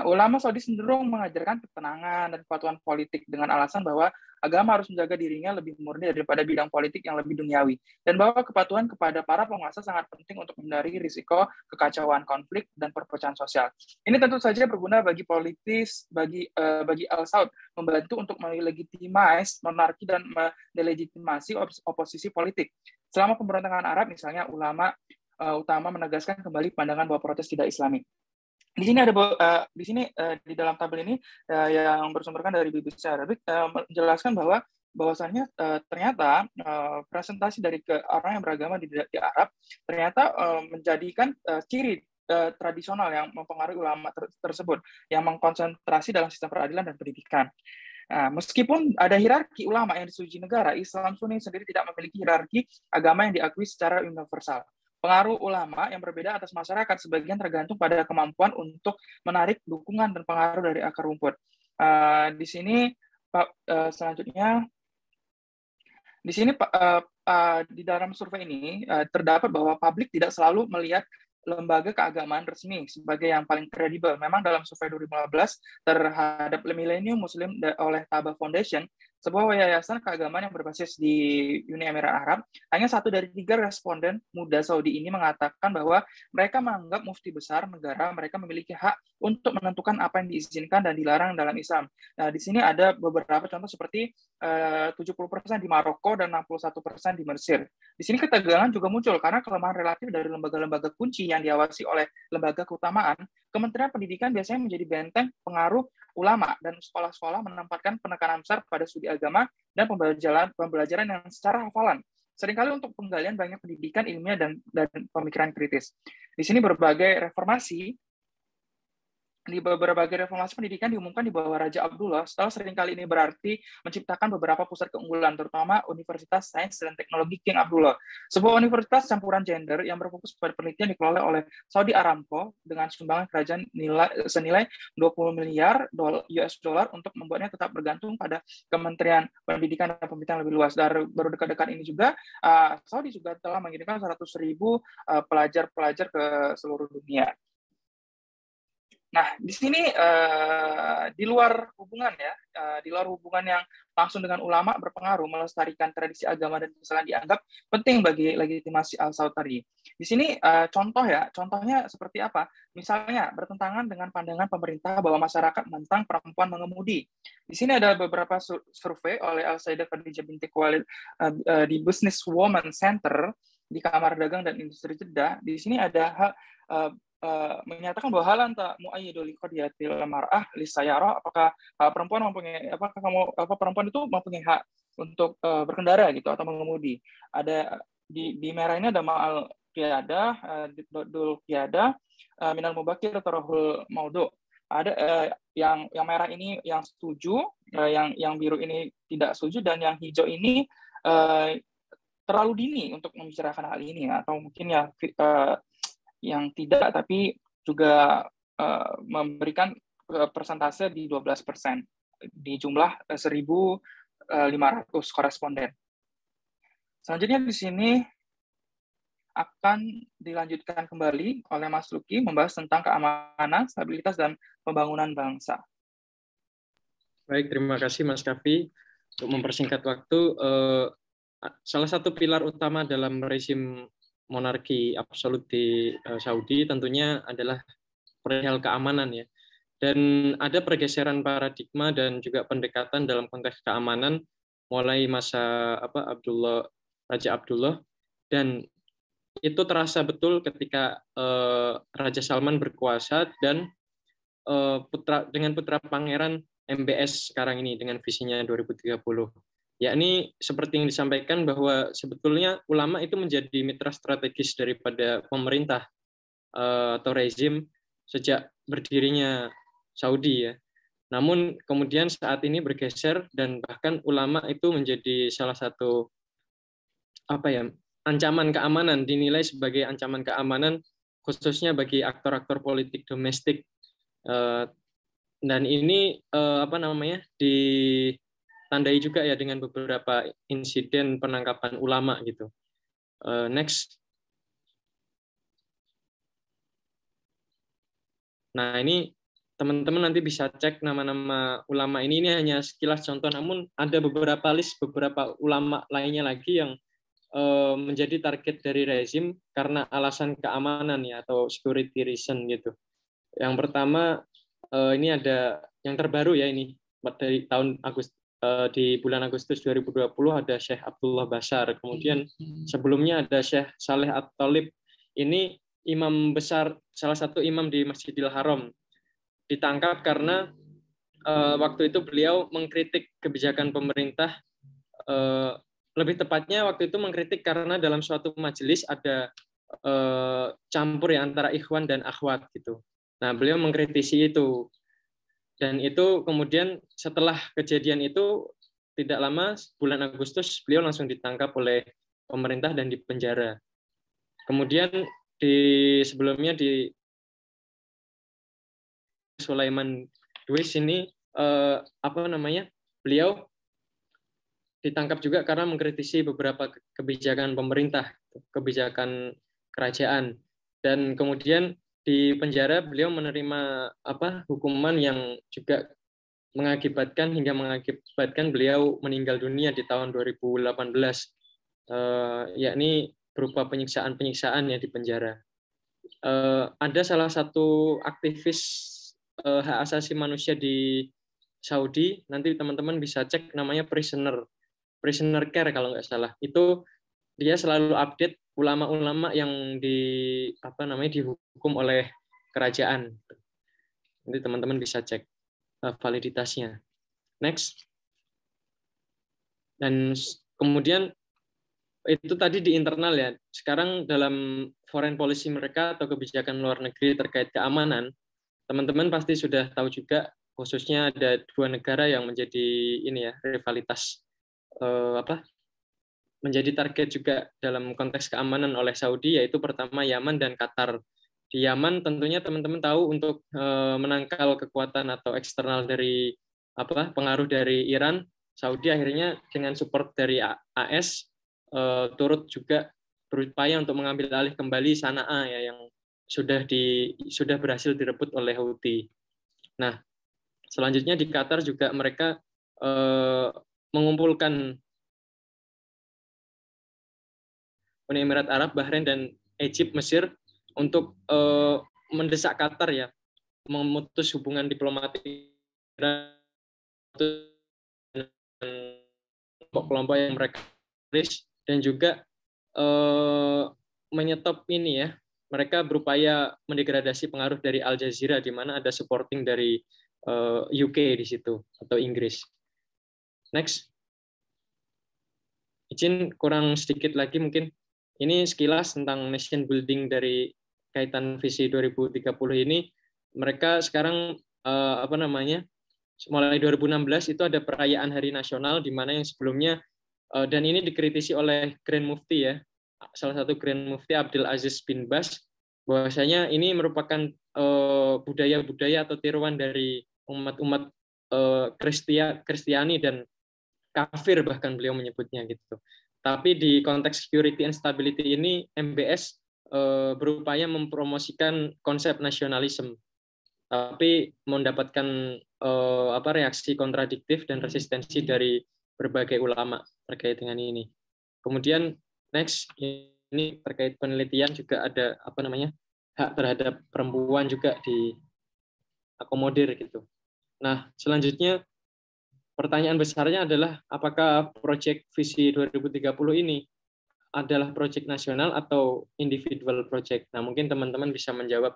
Speaker 6: Ulama Saudi cenderung mengajarkan ketenangan dan kepatuhan politik dengan alasan bahwa agama harus menjaga dirinya lebih murni daripada bidang politik yang lebih duniawi, dan bahwa kepatuhan kepada para penguasa sangat penting untuk menghindari risiko kekacauan, konflik, dan perpecahan sosial. Ini tentu saja berguna bagi politis, bagi Al-Saud, membantu untuk melegitimasi monarki dan mendelegitimasi oposisi politik. Selama pemberontakan Arab, misalnya ulama utama menegaskan kembali pandangan bahwa protes tidak Islami. Di sini di dalam tabel ini yang bersumberkan dari BBC Arabic menjelaskan bahwasannya ternyata presentasi dari orang yang beragama di Arab ternyata menjadikan ciri tradisional yang mempengaruhi ulama tersebut yang mengkonsentrasi dalam sistem peradilan dan pendidikan. Meskipun ada hierarki ulama yang disetujui negara, Islam Sunni sendiri tidak memiliki hierarki agama yang diakui secara universal. Pengaruh ulama yang berbeda atas masyarakat sebagian tergantung pada kemampuan untuk menarik dukungan dan pengaruh dari akar rumput. Di sini selanjutnya, di dalam survei ini terdapat bahwa publik tidak selalu melihat lembaga keagamaan resmi sebagai yang paling kredibel. Memang dalam survei 2015 terhadap Millennium Muslim oleh Taba Foundation, sebuah yayasan keagamaan yang berbasis di Uni Emirat Arab, hanya 1 dari 3 responden muda Saudi ini mengatakan bahwa mereka menganggap mufti besar negara mereka memiliki hak untuk menentukan apa yang diizinkan dan dilarang dalam Islam. Nah, di sini ada beberapa contoh seperti 70% di Maroko dan 61% di Mesir. Di sini ketegangan juga muncul karena kelemahan relatif dari lembaga-lembaga kunci yang diawasi oleh lembaga keutamaan. Kementerian Pendidikan biasanya menjadi benteng pengaruh ulama, dan sekolah-sekolah menempatkan penekanan besar pada studi agama dan pembelajaran yang secara hafalan. Seringkali untuk penggalian banyak pendidikan ilmiah dan pemikiran kritis. Di sini berbagai reformasi pendidikan diumumkan di bawah Raja Abdullah. Setelah seringkali ini berarti menciptakan beberapa pusat keunggulan, terutama Universitas Sains dan Teknologi King Abdullah, sebuah universitas campuran gender yang berfokus pada penelitian dikelola oleh Saudi Aramco dengan sumbangan kerajaan senilai 20 miliar US dollar untuk membuatnya tetap bergantung pada Kementerian Pendidikan dan Pembinaan lebih luas. Dan baru dekat-dekat ini juga Saudi juga telah mengirimkan 100.000 pelajar-pelajar ke seluruh dunia. Nah, di sini di luar hubungan ya, di luar hubungan yang langsung dengan ulama berpengaruh melestarikan tradisi agama dan kesalahan dianggap penting bagi legitimasi Al-Saud tadi. Di sini contohnya seperti apa? Misalnya bertentangan dengan pandangan pemerintah bahwa masyarakat menentang perempuan mengemudi. Di sini ada beberapa survei oleh Al-Sayyidah Khadijah binti Khuwailid di Business Women Center di Kamar Dagang dan Industri Jeddah. Di sini ada menyatakan bahwa hal anta muayyidul liqadiyatil mar'ah lisayara, apakah perempuan itu mempunyai hak untuk berkendara gitu atau mengemudi. Ada di merah ini ada ma'al qiyadah, dul qiyadah, minal mubakir tarahul maudu. Ada yang merah ini yang setuju, yang biru ini tidak setuju, dan yang hijau ini terlalu dini untuk membicarakan hal ini, atau mungkin ya yang tidak, tapi juga memberikan persentase di 12% di jumlah 1.500 koresponden. Selanjutnya di sini akan dilanjutkan kembali oleh Mas Luki membahas tentang keamanan, stabilitas, dan pembangunan bangsa.
Speaker 7: Baik, terima kasih Mas Kavi. Untuk mempersingkat waktu, salah satu pilar utama dalam rezim monarki absolut di Saudi tentunya adalah perihal keamanan ya. Dan ada pergeseran paradigma dan juga pendekatan dalam konteks keamanan mulai masa Raja Abdullah, dan itu terasa betul ketika Raja Salman berkuasa dan dengan putra pangeran MBS sekarang ini dengan visinya 2030. Yakni seperti yang disampaikan bahwa sebetulnya ulama itu menjadi mitra strategis daripada pemerintah atau rezim sejak berdirinya Saudi ya. Namun kemudian saat ini bergeser dan bahkan ulama itu menjadi salah satu ancaman keamanan, dinilai sebagai ancaman keamanan khususnya bagi aktor-aktor politik domestik. Dan ini ditandai juga ya dengan beberapa insiden penangkapan ulama gitu. Next. Nah, ini teman-teman nanti bisa cek nama-nama ulama ini hanya sekilas contoh, namun ada beberapa list beberapa ulama lainnya lagi yang menjadi target dari rezim karena alasan keamanan ya, atau security reason gitu. Yang pertama ini ada yang terbaru ya, ini dari tahun di bulan Agustus 2020 ada Syekh Abdullah Basar. Kemudian sebelumnya ada Syekh Saleh At-Talib. Ini imam besar, salah satu imam di Masjidil Haram. Ditangkap karena waktu itu beliau mengkritik kebijakan pemerintah. Lebih tepatnya waktu itu mengkritik karena dalam suatu majelis ada campur ya antara ikhwan dan akhwat gitu. Nah, beliau mengkritisi itu. Dan itu kemudian setelah kejadian itu tidak lama, bulan Agustus, beliau langsung ditangkap oleh pemerintah dan dipenjara. Kemudian sebelumnya di Sulaiman Duis ini beliau ditangkap juga karena mengkritisi beberapa kebijakan pemerintah, kebijakan kerajaan, dan kemudian di penjara beliau menerima hukuman yang juga mengakibatkan beliau meninggal dunia di tahun 2018, yakni berupa penyiksaan ya di penjara. Ada salah satu aktivis hak asasi manusia di Saudi, nanti teman-teman bisa cek, namanya Prisoner Care kalau nggak salah. Itu dia selalu update ulama-ulama yang dihukum oleh kerajaan. Nanti teman-teman bisa cek validitasnya. Next. Dan kemudian itu tadi di internal ya. Sekarang dalam foreign policy mereka atau kebijakan luar negeri terkait keamanan, teman-teman pasti sudah tahu juga, khususnya ada dua negara yang menjadi rivalitas menjadi target juga dalam konteks keamanan oleh Saudi, yaitu pertama Yaman dan Qatar. Di Yaman tentunya teman-teman tahu untuk menangkal kekuatan atau eksternal dari pengaruh dari Iran, Saudi akhirnya dengan support dari AS turut juga berupaya untuk mengambil alih kembali Sana'a ya, yang sudah berhasil direbut oleh Houthi. Nah, selanjutnya di Qatar juga mereka mengumpulkan Uni Emirat Arab, Bahrain, dan Egypt, Mesir untuk mendesak Qatar ya memutus hubungan diplomatik kelompok yang mereka dan juga menyetop ini ya. Mereka berupaya mendegradasi pengaruh dari Al Jazeera di mana ada supporting dari UK di situ atau Inggris. Next. Izin kurang sedikit lagi mungkin. Ini sekilas tentang nation building dari kaitan visi 2030 ini. Mereka sekarang mulai 2016 itu ada perayaan Hari Nasional di mana yang sebelumnya dan ini dikritisi oleh Grand Mufti ya. Salah satu Grand Mufti Abdul Aziz bin Baz bahwasanya ini merupakan budaya-budaya atau tiruan dari umat-umat Kristiani dan kafir bahkan beliau menyebutnya gitu. Tapi di konteks security and stability ini MBS berupaya mempromosikan konsep nasionalisme, tapi mendapatkan reaksi kontradiktif dan resistensi dari berbagai ulama terkait dengan ini. Kemudian next ini terkait penelitian juga ada hak terhadap perempuan juga diakomodir gitu. Nah, selanjutnya pertanyaan besarnya adalah apakah proyek visi 2030 ini adalah proyek nasional atau individual project. Nah, mungkin teman-teman bisa menjawab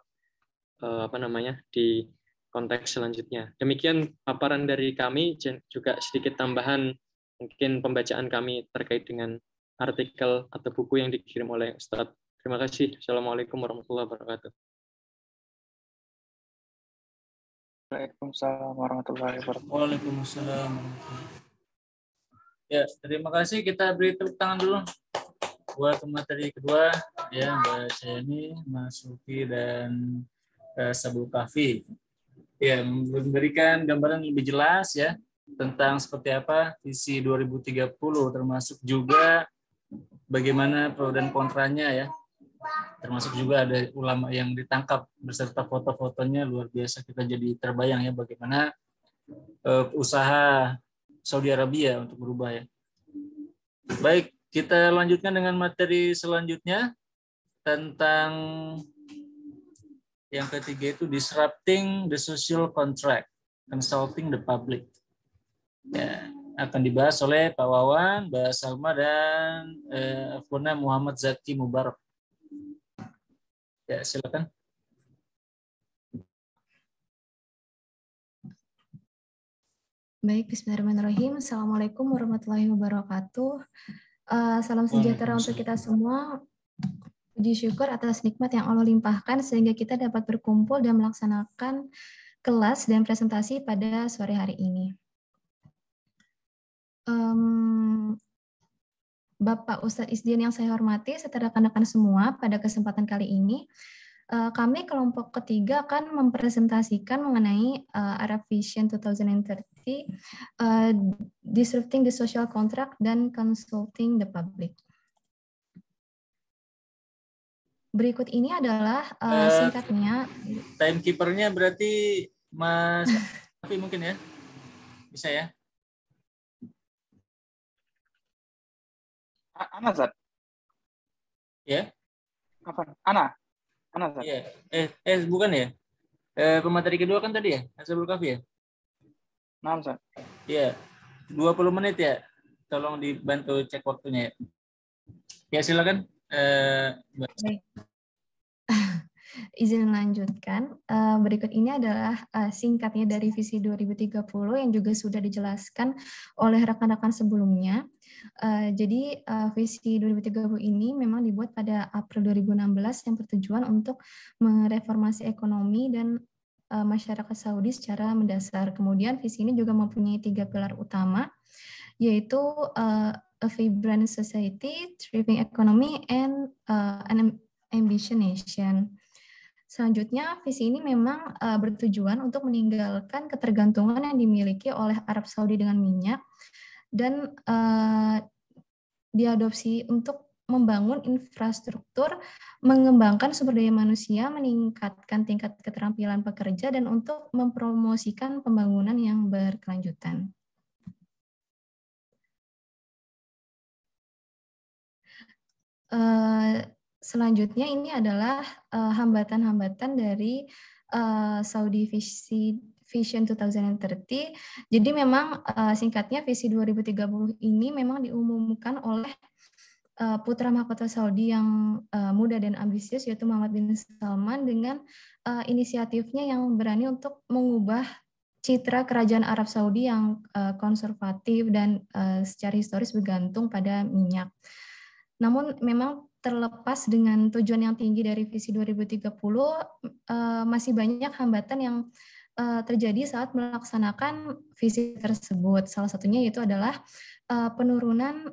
Speaker 7: di konteks selanjutnya. Demikian paparan dari kami, juga sedikit tambahan mungkin pembacaan kami terkait dengan artikel atau buku yang dikirim oleh Ustadz. Terima kasih. Assalamualaikum warahmatullahi wabarakatuh.
Speaker 6: Waalaikumsalam warahmatullahi wabarakatuh.
Speaker 8: Waalaikumsalam. Ya, terima kasih. Kita beri tepuk tangan dulu buat materi kedua ya, Mbak Syeni, Mas Sufi, dan Sabul Kafi. Ya, memberikan gambaran lebih jelas ya tentang seperti apa visi 2030, termasuk juga bagaimana pro dan kontranya ya. Termasuk juga ada ulama yang ditangkap beserta foto-fotonya, luar biasa. Kita jadi terbayang ya bagaimana usaha Saudi Arabia untuk berubah ya. Baik, kita lanjutkan dengan materi selanjutnya tentang yang ketiga itu disrupting the social contract, consulting the public. Ya, akan dibahas oleh Pak Wawan, Mbak Salma, dan Afuna Muhammad Zaki Mubarak. Ya, silakan.
Speaker 9: Baik, bismillahirrahmanirrahim. Assalamualaikum warahmatullahi wabarakatuh. Salam sejahtera untuk kita semua. Puji syukur atas nikmat yang Allah limpahkan sehingga kita dapat berkumpul dan melaksanakan kelas dan presentasi pada sore hari ini. Bapak Ustadz Isdin yang saya hormati, serta rekan-rekan semua, pada kesempatan kali ini, kami kelompok ketiga akan mempresentasikan mengenai Arab Vision 2030, Disrupting the Social Contract dan Consulting the Public. Berikut ini adalah singkatnya.
Speaker 8: Timekeeper-nya berarti Mas Tapi mungkin ya? Bisa ya?
Speaker 6: Ana, Zat?
Speaker 8: Ya?
Speaker 6: Apa? Ana, Zat?
Speaker 8: Iya. Bukan ya? Pemateri kedua kan tadi ya? Ashabul Kahfi ya?
Speaker 6: Nah, Zat.
Speaker 8: Iya. 20 menit ya? Tolong dibantu cek waktunya ya. Ya, silakan.
Speaker 9: Baik. Izin melanjutkan. Berikut ini adalah singkatnya dari visi 2030 yang juga sudah dijelaskan oleh rekan-rekan sebelumnya. Jadi visi 2030 ini memang dibuat pada April 2016 yang bertujuan untuk mereformasi ekonomi dan masyarakat Saudi secara mendasar. Kemudian visi ini juga mempunyai 3 pilar utama, yaitu a vibrant society, thriving economy, and an ambitious nation. Selanjutnya, visi ini memang bertujuan untuk meninggalkan ketergantungan yang dimiliki oleh Arab Saudi dengan minyak dan diadopsi untuk membangun infrastruktur, mengembangkan sumber daya manusia, meningkatkan tingkat keterampilan pekerja, dan untuk mempromosikan pembangunan yang berkelanjutan. Selanjutnya ini adalah hambatan-hambatan dari Saudi Vision 2030. Jadi memang singkatnya visi 2030 ini memang diumumkan oleh putra mahkota Saudi yang muda dan ambisius, yaitu Muhammad bin Salman, dengan inisiatifnya yang berani untuk mengubah citra kerajaan Arab Saudi yang konservatif dan secara historis bergantung pada minyak. Namun memang terlepas dengan tujuan yang tinggi dari visi 2030, masih banyak hambatan yang terjadi saat melaksanakan visi tersebut. Salah satunya yaitu adalah penurunan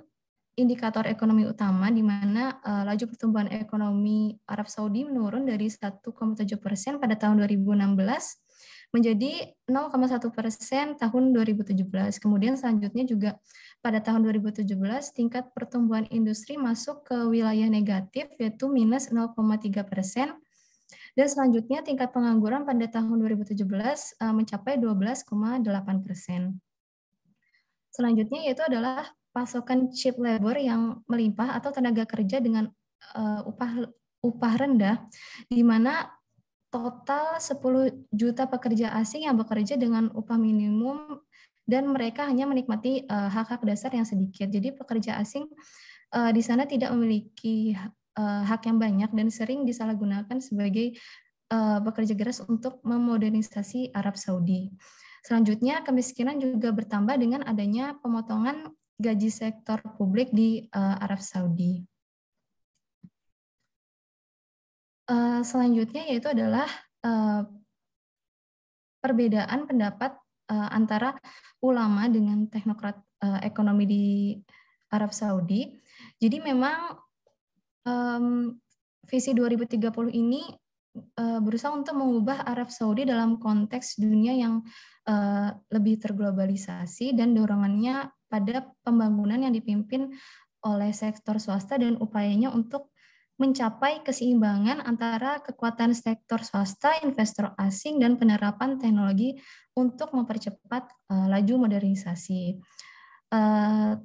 Speaker 9: indikator ekonomi utama, di mana laju pertumbuhan ekonomi Arab Saudi menurun dari 1,7% pada tahun 2016 menjadi 0,1% tahun 2017. Kemudian selanjutnya juga pada tahun 2017 tingkat pertumbuhan industri masuk ke wilayah negatif, yaitu minus 0,3%. Dan selanjutnya tingkat pengangguran pada tahun 2017 mencapai 12,8%. Selanjutnya yaitu adalah pasokan cheap labor yang melimpah atau tenaga kerja dengan upah rendah, di mana total 10 juta pekerja asing yang bekerja dengan upah minimum dan mereka hanya menikmati hak-hak dasar yang sedikit. Jadi pekerja asing di sana tidak memiliki hak yang banyak dan sering disalahgunakan sebagai bekerja keras untuk memodernisasi Arab Saudi. Selanjutnya, kemiskinan juga bertambah dengan adanya pemotongan gaji sektor publik di Arab Saudi. Selanjutnya yaitu adalah perbedaan pendapat antara ulama dengan teknokrat ekonomi di Arab Saudi. Jadi memang visi 2030 ini berusaha untuk mengubah Arab Saudi dalam konteks dunia yang lebih terglobalisasi dan dorongannya pada pembangunan yang dipimpin oleh sektor swasta dan upayanya untuk mencapai keseimbangan antara kekuatan sektor swasta, investor asing, dan penerapan teknologi untuk mempercepat laju modernisasi.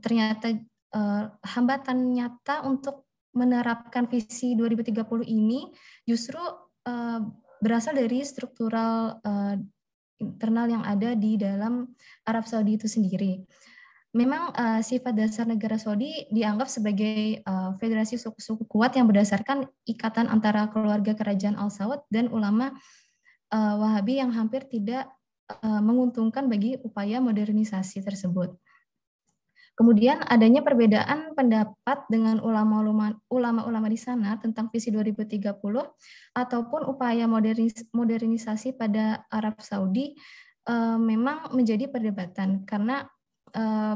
Speaker 9: Ternyata hambatan nyata untuk menerapkan visi 2030 ini justru berasal dari struktural internal yang ada di dalam Arab Saudi itu sendiri. Memang sifat dasar negara Saudi dianggap sebagai federasi suku-suku kuat yang berdasarkan ikatan antara keluarga kerajaan Al Saud dan ulama Wahabi yang hampir tidak menguntungkan bagi upaya modernisasi tersebut. Kemudian adanya perbedaan pendapat dengan ulama-ulama di sana tentang visi 2030 ataupun upaya modernisasi pada Arab Saudi memang menjadi perdebatan, karena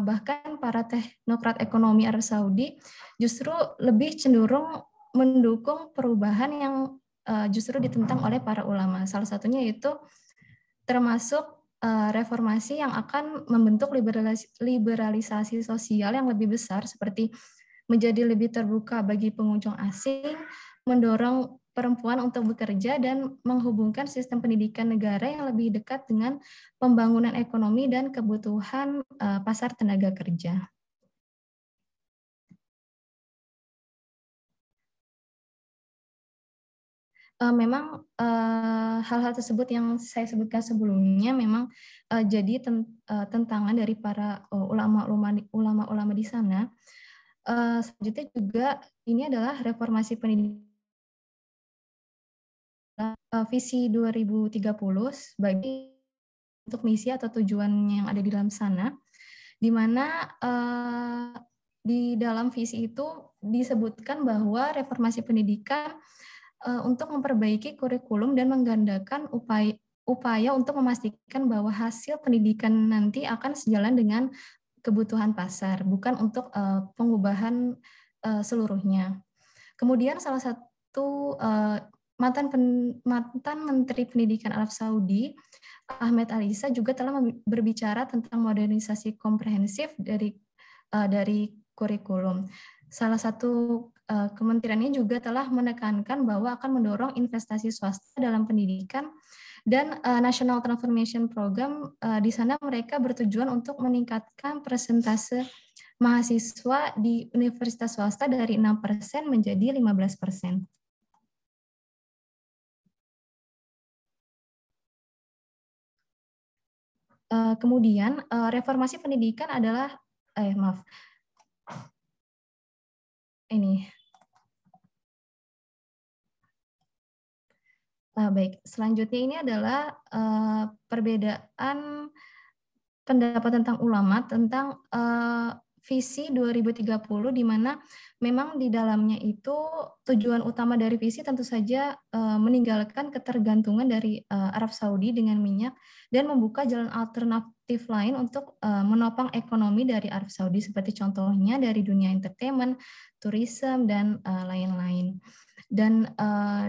Speaker 9: bahkan para teknokrat ekonomi Arab Saudi justru lebih cenderung mendukung perubahan yang justru ditentang oleh para ulama. Salah satunya itu termasuk reformasi yang akan membentuk liberalisasi sosial yang lebih besar, seperti menjadi lebih terbuka bagi pengunjung asing, mendorong perempuan untuk bekerja, dan menghubungkan sistem pendidikan negara yang lebih dekat dengan pembangunan ekonomi dan kebutuhan pasar tenaga kerja. Memang hal-hal tersebut yang saya sebutkan sebelumnya memang jadi tentangan dari para ulama-ulama di sana. Selanjutnya juga ini adalah reformasi pendidikan visi 2030 sebagai untuk misi atau tujuan yang ada di dalam sana, di mana di dalam visi itu disebutkan bahwa reformasi pendidikan untuk memperbaiki kurikulum dan menggandakan upaya untuk memastikan bahwa hasil pendidikan nanti akan sejalan dengan kebutuhan pasar, bukan untuk pengubahan seluruhnya. Kemudian salah satu mantan Menteri Pendidikan Arab Saudi, Ahmed Alisa, juga telah berbicara tentang modernisasi komprehensif dari kurikulum. salah satu kementeriannya juga telah menekankan bahwa akan mendorong investasi swasta dalam pendidikan dan National Transformation Program. Di sana mereka bertujuan untuk meningkatkan persentase mahasiswa di universitas swasta dari 6% menjadi 15%. Kemudian reformasi pendidikan adalah baik, selanjutnya ini adalah perbedaan pendapat tentang ulama tentang visi 2030, di mana memang di dalamnya itu tujuan utama dari visi tentu saja meninggalkan ketergantungan dari Arab Saudi dengan minyak dan membuka jalan alternatif lain untuk menopang ekonomi dari Arab Saudi, seperti contohnya dari dunia entertainment, tourism, dan lain-lain. Dan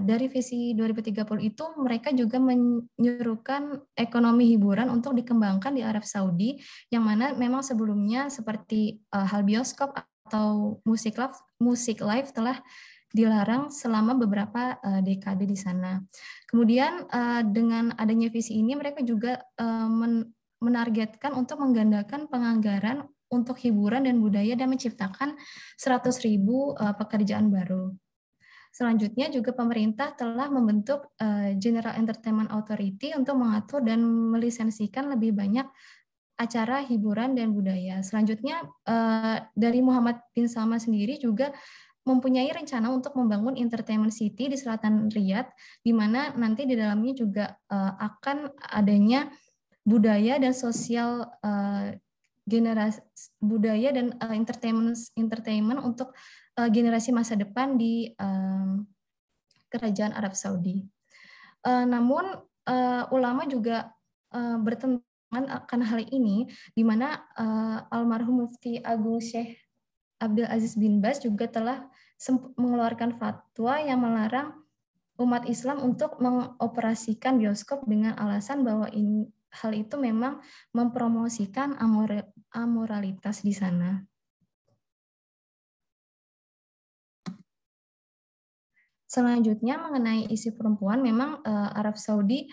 Speaker 9: dari visi 2030 itu mereka juga menyerukan ekonomi hiburan untuk dikembangkan di Arab Saudi, yang mana memang sebelumnya seperti hal bioskop atau musik live telah dilarang selama beberapa dekade di sana. Kemudian dengan adanya visi ini mereka juga menargetkan untuk menggandakan penganggaran untuk hiburan dan budaya dan menciptakan 100.000 pekerjaan baru. Selanjutnya juga pemerintah telah membentuk General Entertainment Authority untuk mengatur dan melisensikan lebih banyak acara hiburan dan budaya. Selanjutnya dari Muhammad bin Salman sendiri juga mempunyai rencana untuk membangun Entertainment City di selatan Riyadh, di mana nanti di dalamnya juga akan adanya budaya dan sosial generasi budaya dan entertainment untuk generasi masa depan di kerajaan Arab Saudi. Namun ulama juga bertentangan akan hal ini, di mana almarhum Mufti Agung Syekh Abdul Aziz bin Baz juga telah mengeluarkan fatwa yang melarang umat Islam untuk mengoperasikan bioskop dengan alasan bahwa hal itu memang mempromosikan amoralitas di sana. Selanjutnya mengenai isi perempuan, memang Arab Saudi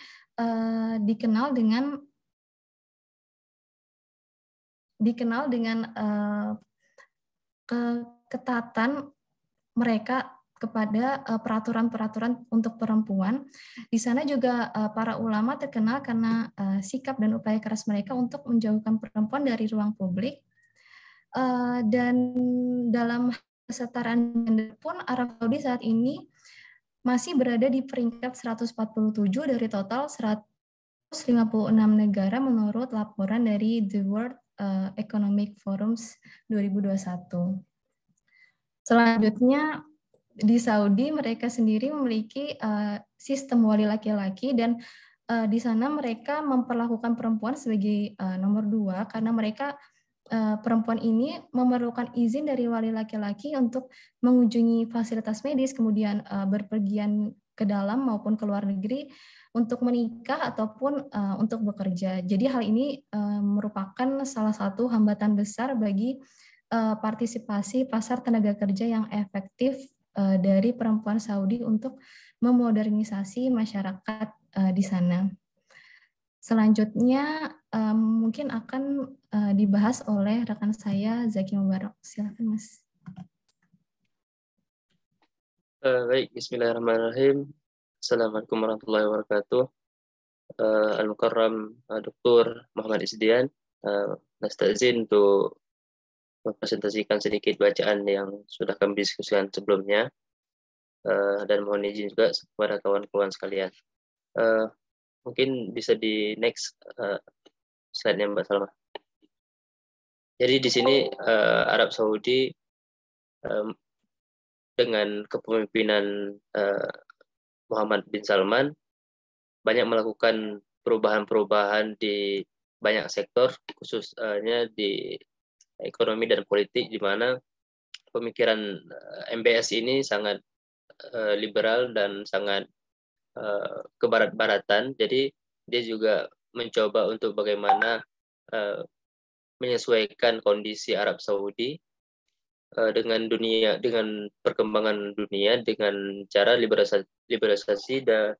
Speaker 9: dikenal dengan keketatan mereka kepada peraturan-peraturan untuk perempuan. Di sana juga para ulama terkenal karena sikap dan upaya keras mereka untuk menjauhkan perempuan dari ruang publik. Dan dalam kesetaraan gender pun Arab Saudi saat ini masih berada di peringkat 147 dari total 156 negara menurut laporan dari The World Economic Forums 2021. Selanjutnya di Saudi mereka sendiri memiliki sistem wali laki-laki, dan di sana mereka memperlakukan perempuan sebagai nomor 2 karena mereka perempuan ini memerlukan izin dari wali laki-laki untuk mengunjungi fasilitas medis, kemudian berpergian ke dalam maupun ke luar negeri untuk menikah ataupun untuk bekerja. Jadi hal ini merupakan salah satu hambatan besar bagi partisipasi pasar tenaga kerja yang efektif dari perempuan Saudi untuk memodernisasi masyarakat di sana. Selanjutnya mungkin akan dibahas oleh rekan saya Zaki Mubarak. Silakan Mas.
Speaker 10: Baik, bismillahirrahmanirrahim. Assalamualaikum warahmatullahi wabarakatuh. Al-Mukarram Dr. Muhammad Isdian, nasta'zin untuk mempresentasikan sedikit bacaan yang sudah kami diskusikan sebelumnya, dan mohon izin juga kepada kawan-kawan sekalian. Mungkin bisa di next slide-nya Mbak Salma. Jadi di sini Arab Saudi dengan kepemimpinan Muhammad bin Salman banyak melakukan perubahan-perubahan di banyak sektor, khususnya di ekonomi dan politik, di mana pemikiran MBS ini sangat liberal dan sangat kebarat-baratan. Jadi dia juga mencoba untuk bagaimana menyesuaikan kondisi Arab Saudi dengan dunia, dengan perkembangan dunia, dengan cara liberalisasi dan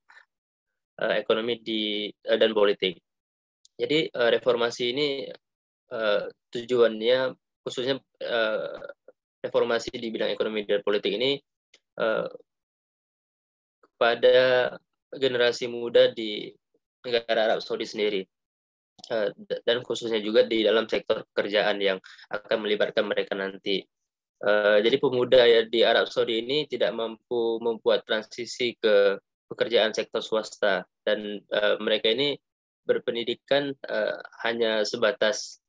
Speaker 10: ekonomi dan politik. Jadi reformasi ini tujuannya khususnya reformasi di bidang ekonomi dan politik ini kepada generasi muda di negara Arab Saudi sendiri, dan khususnya juga di dalam sektor pekerjaan yang akan melibatkan mereka nanti. Jadi pemuda ya di Arab Saudi ini tidak mampu membuat transisi ke pekerjaan sektor swasta, dan mereka ini berpendidikan hanya sebatas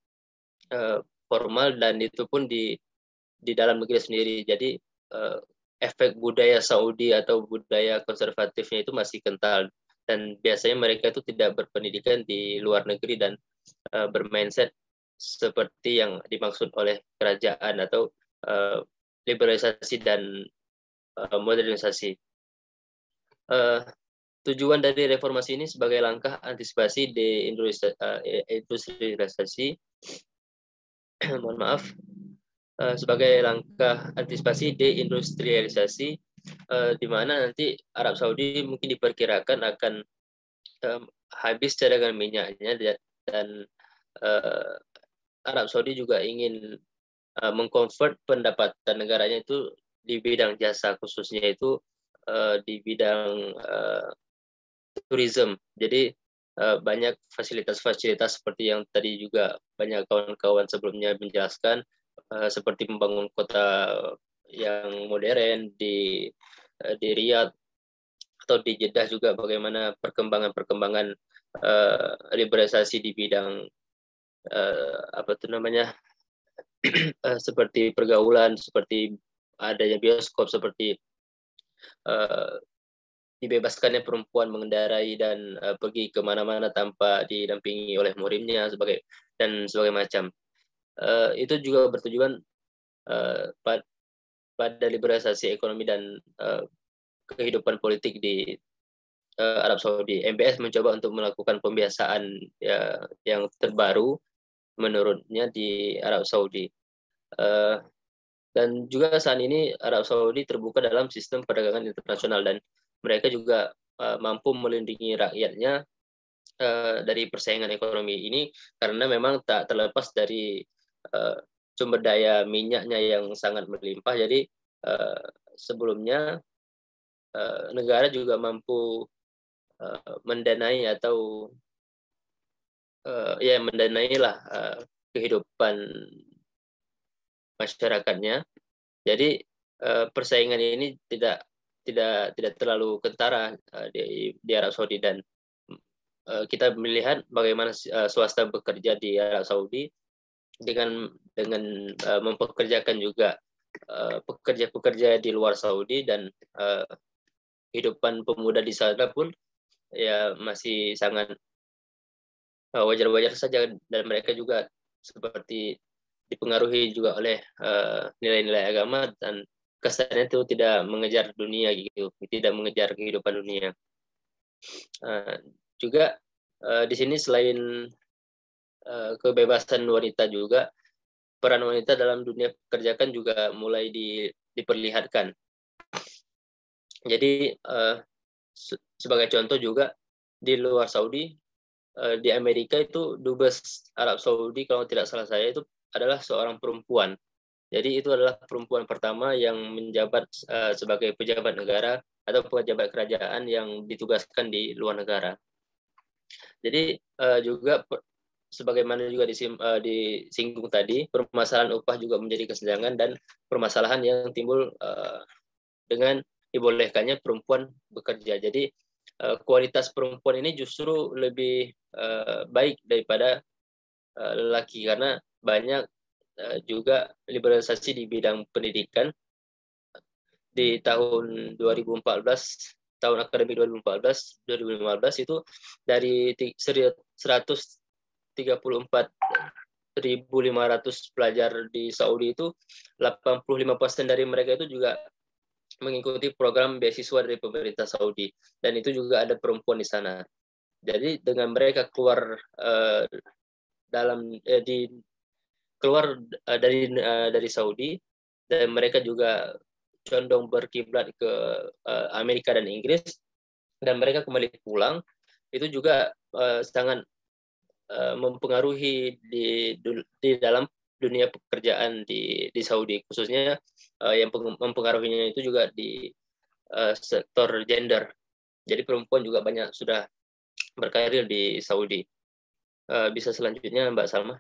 Speaker 10: formal, dan itu pun di dalam negeri sendiri. Jadi efek budaya Saudi atau budaya konservatifnya itu masih kental, dan biasanya mereka itu tidak berpendidikan di luar negeri dan bermindset seperti yang dimaksud oleh kerajaan atau liberalisasi dan modernisasi. Tujuan dari reformasi ini sebagai langkah antisipasi deindustrialisasi, mohon maaf, sebagai langkah antisipasi deindustrialisasi, di mana nanti Arab Saudi mungkin diperkirakan akan habis cadangan minyaknya, dan Arab Saudi juga ingin mengkonvert pendapatan negaranya itu di bidang jasa, khususnya itu di bidang tourism. Jadi banyak fasilitas-fasilitas seperti yang tadi juga banyak kawan-kawan sebelumnya menjelaskan, seperti membangun kota yang modern di Riyadh atau di Jeddah, juga bagaimana perkembangan liberalisasi di bidang seperti pergaulan, seperti adanya bioskop, seperti dibebaskannya perempuan mengendarai dan pergi kemana-mana tanpa didampingi oleh murimnya dan sebagai macam. Itu juga bertujuan pada liberalisasi ekonomi dan kehidupan politik di Arab Saudi. MBS mencoba untuk melakukan pembiasaan yang terbaru menurutnya di Arab Saudi. Dan juga saat ini Arab Saudi terbuka dalam sistem perdagangan internasional, dan mereka juga mampu melindungi rakyatnya dari persaingan ekonomi ini, karena memang tak terlepas dari sumber daya minyaknya yang sangat melimpah. Jadi sebelumnya negara juga mampu mendanai atau mendanailah kehidupan masyarakatnya. Jadi persaingan ini tidak terlalu kentara di Arab Saudi, dan kita melihat bagaimana swasta bekerja di Arab Saudi dengan mempekerjakan juga pekerja-pekerja di luar Saudi, dan kehidupan pemuda di sana pun ya masih sangat wajar-wajar saja, dan mereka juga seperti dipengaruhi juga oleh nilai-nilai agama, dan kesannya itu tidak mengejar dunia gitu, tidak mengejar kehidupan dunia. Juga di sini selain kebebasan wanita, juga peran wanita dalam dunia pekerjaan juga mulai diperlihatkan. Jadi sebagai contoh juga di luar Saudi, di Amerika itu dubes Arab Saudi kalau tidak salah saya itu adalah seorang perempuan. Jadi itu adalah perempuan pertama yang menjabat sebagai pejabat negara atau pejabat kerajaan yang ditugaskan di luar negara. Jadi juga sebagaimana juga disinggung tadi, permasalahan upah juga menjadi kesenjangan dan permasalahan yang timbul dengan dibolehkannya perempuan bekerja. Jadi kualitas perempuan ini justru lebih baik daripada lelaki, karena banyak juga liberalisasi di bidang pendidikan di tahun 2014, tahun akademik 2014-2015 itu dari 134.500 pelajar di Saudi itu 85% dari mereka itu juga mengikuti program beasiswa dari pemerintah Saudi, dan itu juga ada perempuan di sana. Jadi dengan mereka keluar dari Saudi, dan mereka juga condong berkiblat ke Amerika dan Inggris, dan mereka kembali pulang, itu juga sangat mempengaruhi di dalam dunia pekerjaan di Saudi, khususnya yang mempengaruhinya itu juga di sektor gender. Jadi perempuan juga banyak sudah berkarir di Saudi. Bisa selanjutnya Mbak Salma.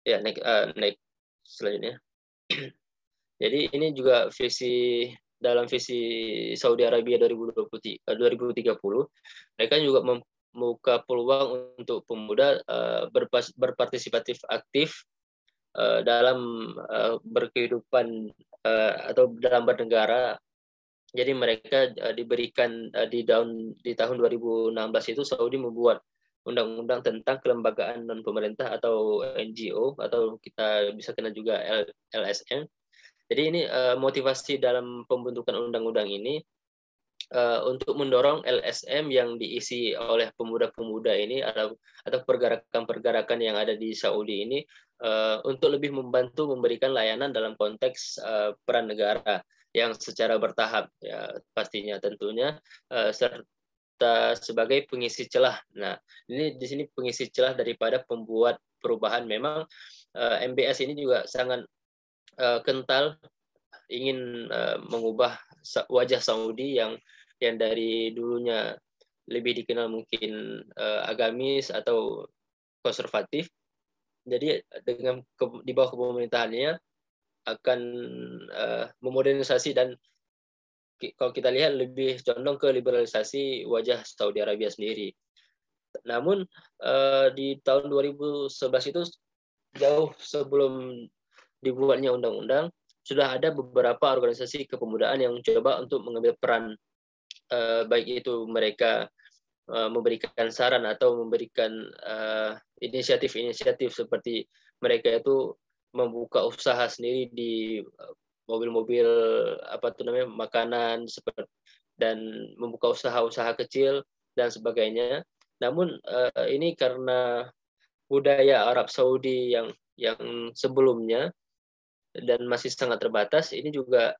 Speaker 10: Ya, naik selanjutnya. Jadi ini juga dalam visi Saudi Arabia 2030, mereka juga membuka peluang untuk pemuda berpartisipatif aktif dalam berkehidupan atau dalam bernegara. Jadi mereka diberikan di tahun 2016 itu Saudi membuat undang-undang tentang kelembagaan non pemerintah atau NGO, atau kita bisa kenal juga LSM. Jadi ini motivasi dalam pembentukan undang-undang ini untuk mendorong LSM yang diisi oleh pemuda-pemuda ini atau pergerakan-pergerakan yang ada di Saudi ini untuk lebih membantu memberikan layanan dalam konteks peran negara yang secara bertahap, ya pastinya tentunya, serta sebagai pengisi celah. Nah, ini di sini pengisi celah daripada pembuat perubahan. Memang MBS ini juga sangat kental ingin mengubah wajah Saudi yang dari dulunya lebih dikenal mungkin agamis atau konservatif. Jadi dengan di bawah pemerintahannya akan memodernisasi, dan kalau kita lihat lebih condong ke liberalisasi wajah Saudi Arabia sendiri. Namun di tahun 2011 itu, jauh sebelum dibuatnya undang-undang, sudah ada beberapa organisasi kepemudaan yang mencoba untuk mengambil peran, baik itu mereka memberikan saran atau memberikan inisiatif-inisiatif seperti mereka itu membuka usaha sendiri di mobil-mobil makanan dan membuka usaha-usaha kecil dan sebagainya. Namun ini karena budaya Arab Saudi yang sebelumnya dan masih sangat terbatas, ini juga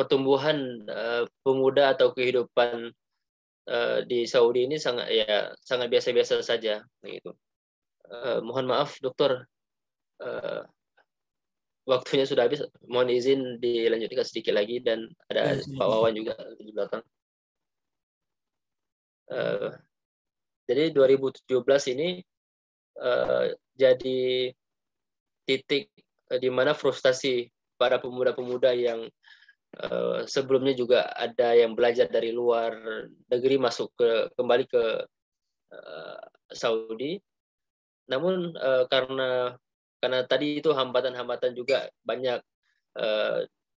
Speaker 10: pertumbuhan pemuda atau kehidupan di Saudi ini sangat biasa-biasa saja gitu. Mohon maaf Dokter, waktunya sudah habis. Mohon izin dilanjutkan sedikit lagi, dan ada Pak Wawan juga di belakang. Jadi 2017 ini jadi titik di mana frustasi para pemuda-pemuda yang sebelumnya juga ada yang belajar dari luar negeri masuk kembali ke Saudi. Namun karena tadi itu hambatan-hambatan juga banyak,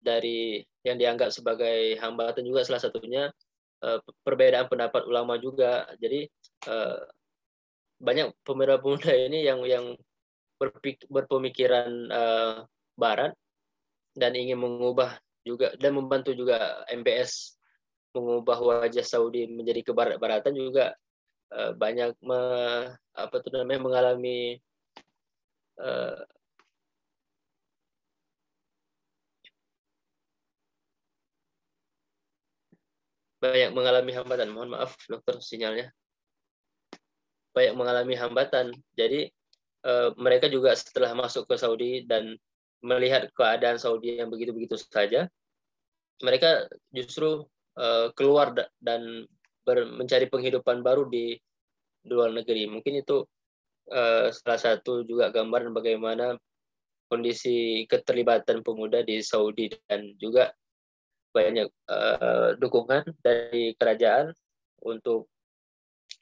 Speaker 10: dari yang dianggap sebagai hambatan juga salah satunya perbedaan pendapat ulama juga. Jadi banyak pemuda-pemuda ini yang berpemikiran barat dan ingin mengubah juga dan membantu juga MBS mengubah wajah Saudi menjadi kebarat-baratan juga. Banyak mengalami hambatan. Mohon maaf Dokter, sinyalnya banyak mengalami hambatan. Jadi mereka juga setelah masuk ke Saudi dan melihat keadaan Saudi yang begitu-begitu saja, mereka justru keluar dan mencari penghidupan baru di luar negeri. Mungkin itu salah satu juga gambaran bagaimana kondisi keterlibatan pemuda di Saudi, dan juga banyak dukungan dari kerajaan untuk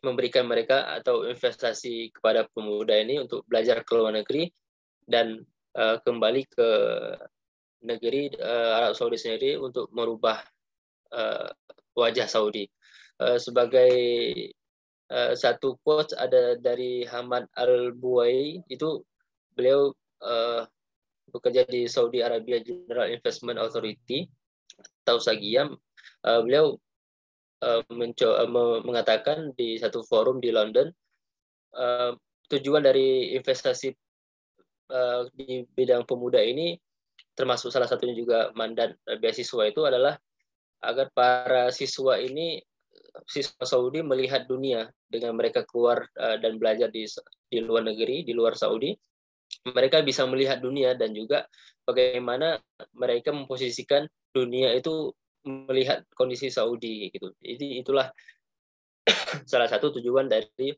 Speaker 10: memberikan mereka atau investasi kepada pemuda ini untuk belajar ke luar negeri dan kembali ke negeri Arab Saudi sendiri untuk merubah wajah Saudi. Sebagai satu quote ada dari Hamad Al-Buai, itu beliau bekerja di Saudi Arabia General Investment Authority atau SAGIA. Beliau mengatakan di satu forum di London, tujuan dari investasi di bidang pemuda ini, termasuk salah satunya juga mandat beasiswa itu adalah agar para siswa Saudi melihat dunia dengan mereka keluar dan belajar di luar negeri, di luar Saudi. Mereka bisa melihat dunia dan juga bagaimana mereka memposisikan dunia itu melihat kondisi Saudi gitu. Jadi itulah salah satu tujuan dari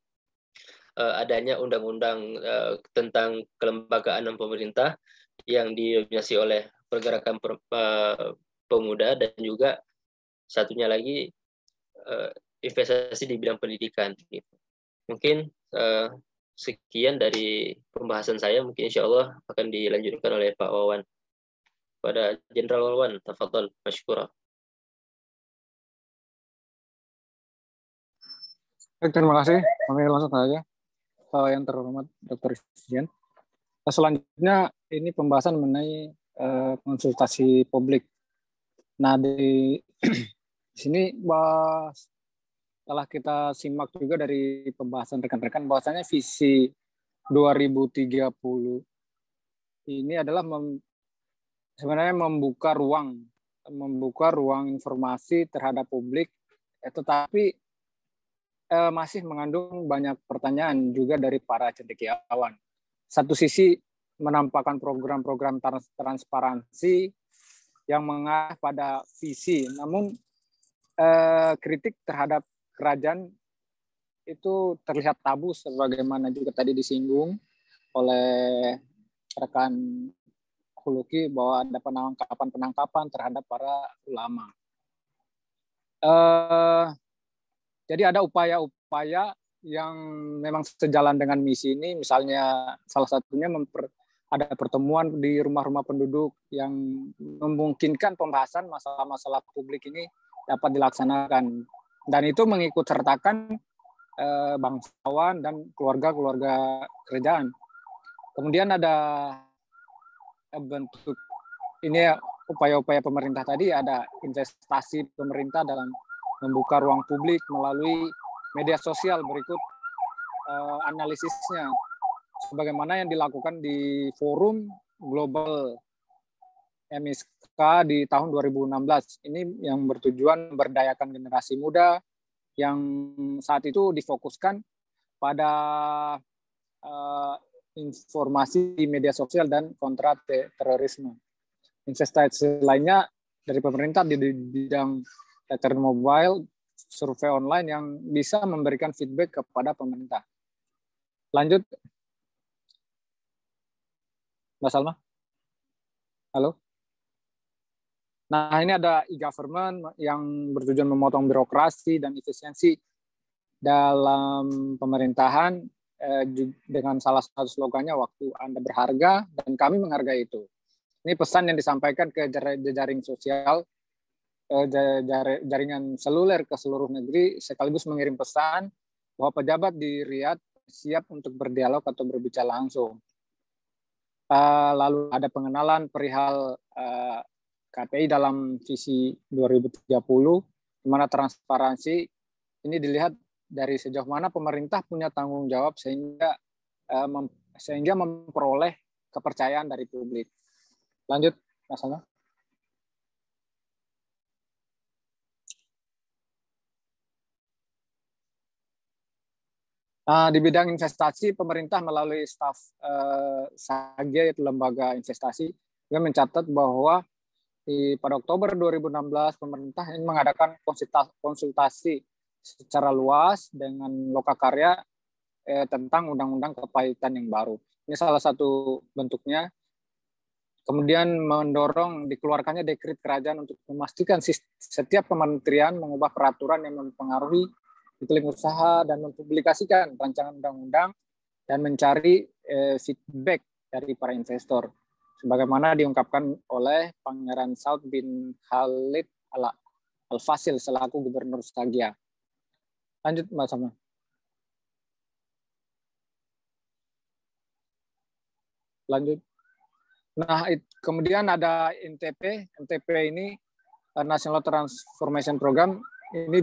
Speaker 10: adanya undang-undang tentang kelembagaan dan pemerintah yang didominasi oleh pergerakan pemuda, dan juga satunya lagi investasi di bidang pendidikan. Gitu. Mungkin sekian dari pembahasan saya. Mungkin insya Allah akan dilanjutkan oleh Pak Wawan. Pada Jenderal Wawan, tafadhol, masykurah.
Speaker 11: Baik, terima kasih. Kami langsung saja. Yang terhormat Dr. Isdian. Selanjutnya ini pembahasan mengenai konsultasi publik. Nah, di sini setelah kita simak juga dari pembahasan rekan-rekan bahwasanya visi 2030 ini adalah sebenarnya membuka ruang informasi terhadap publik, tetapi masih mengandung banyak pertanyaan juga dari para cendekiawan. Satu sisi menampakkan program-program transparansi yang mengarah pada visi, namun kritik terhadap kerajaan itu terlihat tabu, sebagaimana juga tadi disinggung oleh rekan Khuluki bahwa ada penangkapan terhadap para ulama. Jadi ada upaya-upaya yang memang sejalan dengan misi ini, misalnya salah satunya ada pertemuan di rumah-rumah penduduk yang memungkinkan pembahasan masalah-masalah publik ini dapat dilaksanakan. Dan itu mengikut sertakan bangsawan dan keluarga-keluarga kerajaan. Kemudian ada bentuk ini upaya-upaya pemerintah tadi, ada investasi pemerintah dalam membuka ruang publik melalui media sosial. Berikut analisisnya sebagaimana yang dilakukan di forum global MISK di tahun 2016. Ini yang bertujuan memberdayakan generasi muda yang saat itu difokuskan pada informasi di media sosial dan kontra terorisme. Investasi lainnya dari pemerintah di bidang data mobile, survei online yang bisa memberikan feedback kepada pemerintah. Lanjut, Mbak Salma. Halo. Nah, ini ada e-government yang bertujuan memotong birokrasi dan efisiensi dalam pemerintahan dengan salah satu slogannya waktu Anda berharga dan kami menghargai itu. Ini pesan yang disampaikan ke jejaring sosial, jaringan seluler ke seluruh negeri, sekaligus mengirim pesan bahwa pejabat di Riyadh siap untuk berdialog atau berbicara langsung. Lalu ada pengenalan perihal KPI dalam visi 2030, di mana transparansi ini dilihat dari sejauh mana pemerintah punya tanggung jawab sehingga memperoleh kepercayaan dari publik. Lanjut, Mas Salma. Di bidang investasi, pemerintah melalui staf SAGE, yaitu lembaga investasi, juga mencatat bahwa pada Oktober 2016 pemerintah ini mengadakan konsultasi secara luas dengan Lokakarya tentang undang-undang kepahitan yang baru. Ini salah satu bentuknya. Kemudian mendorong dikeluarkannya dekret kerajaan untuk memastikan setiap kementerian mengubah peraturan yang mempengaruhi iklim usaha dan mempublikasikan rancangan undang-undang dan mencari feedback dari para investor. Sebagaimana diungkapkan oleh Pangeran Saud bin Khalid Al-Fasil selaku Gubernur Sagia. Lanjut, Mbak Sama. Lanjut. Nah, kemudian ada NTP. NTP ini National Transformation Program. Ini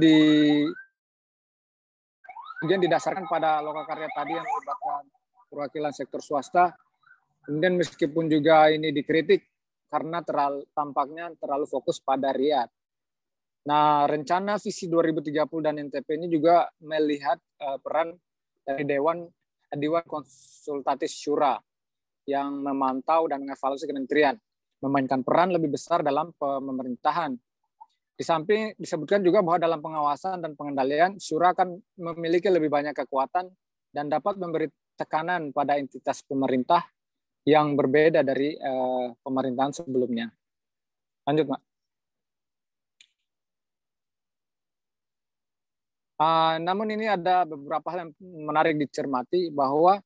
Speaker 11: kemudian didasarkan pada Lokakarya tadi yang melibatkan perwakilan sektor swasta. Kemudian meskipun juga ini dikritik karena tampaknya terlalu fokus pada Riyadh. Nah, rencana visi 2030 dan NTP ini juga melihat peran dari Dewan Konsultatif Syura yang memantau dan mengevaluasi kementerian, memainkan peran lebih besar dalam pemerintahan. Di samping disebutkan juga bahwa dalam pengawasan dan pengendalian, Syura akan memiliki lebih banyak kekuatan dan dapat memberi tekanan pada entitas pemerintah yang berbeda dari pemerintahan sebelumnya. Lanjut, Mak. Namun ini ada beberapa hal yang menarik dicermati bahwa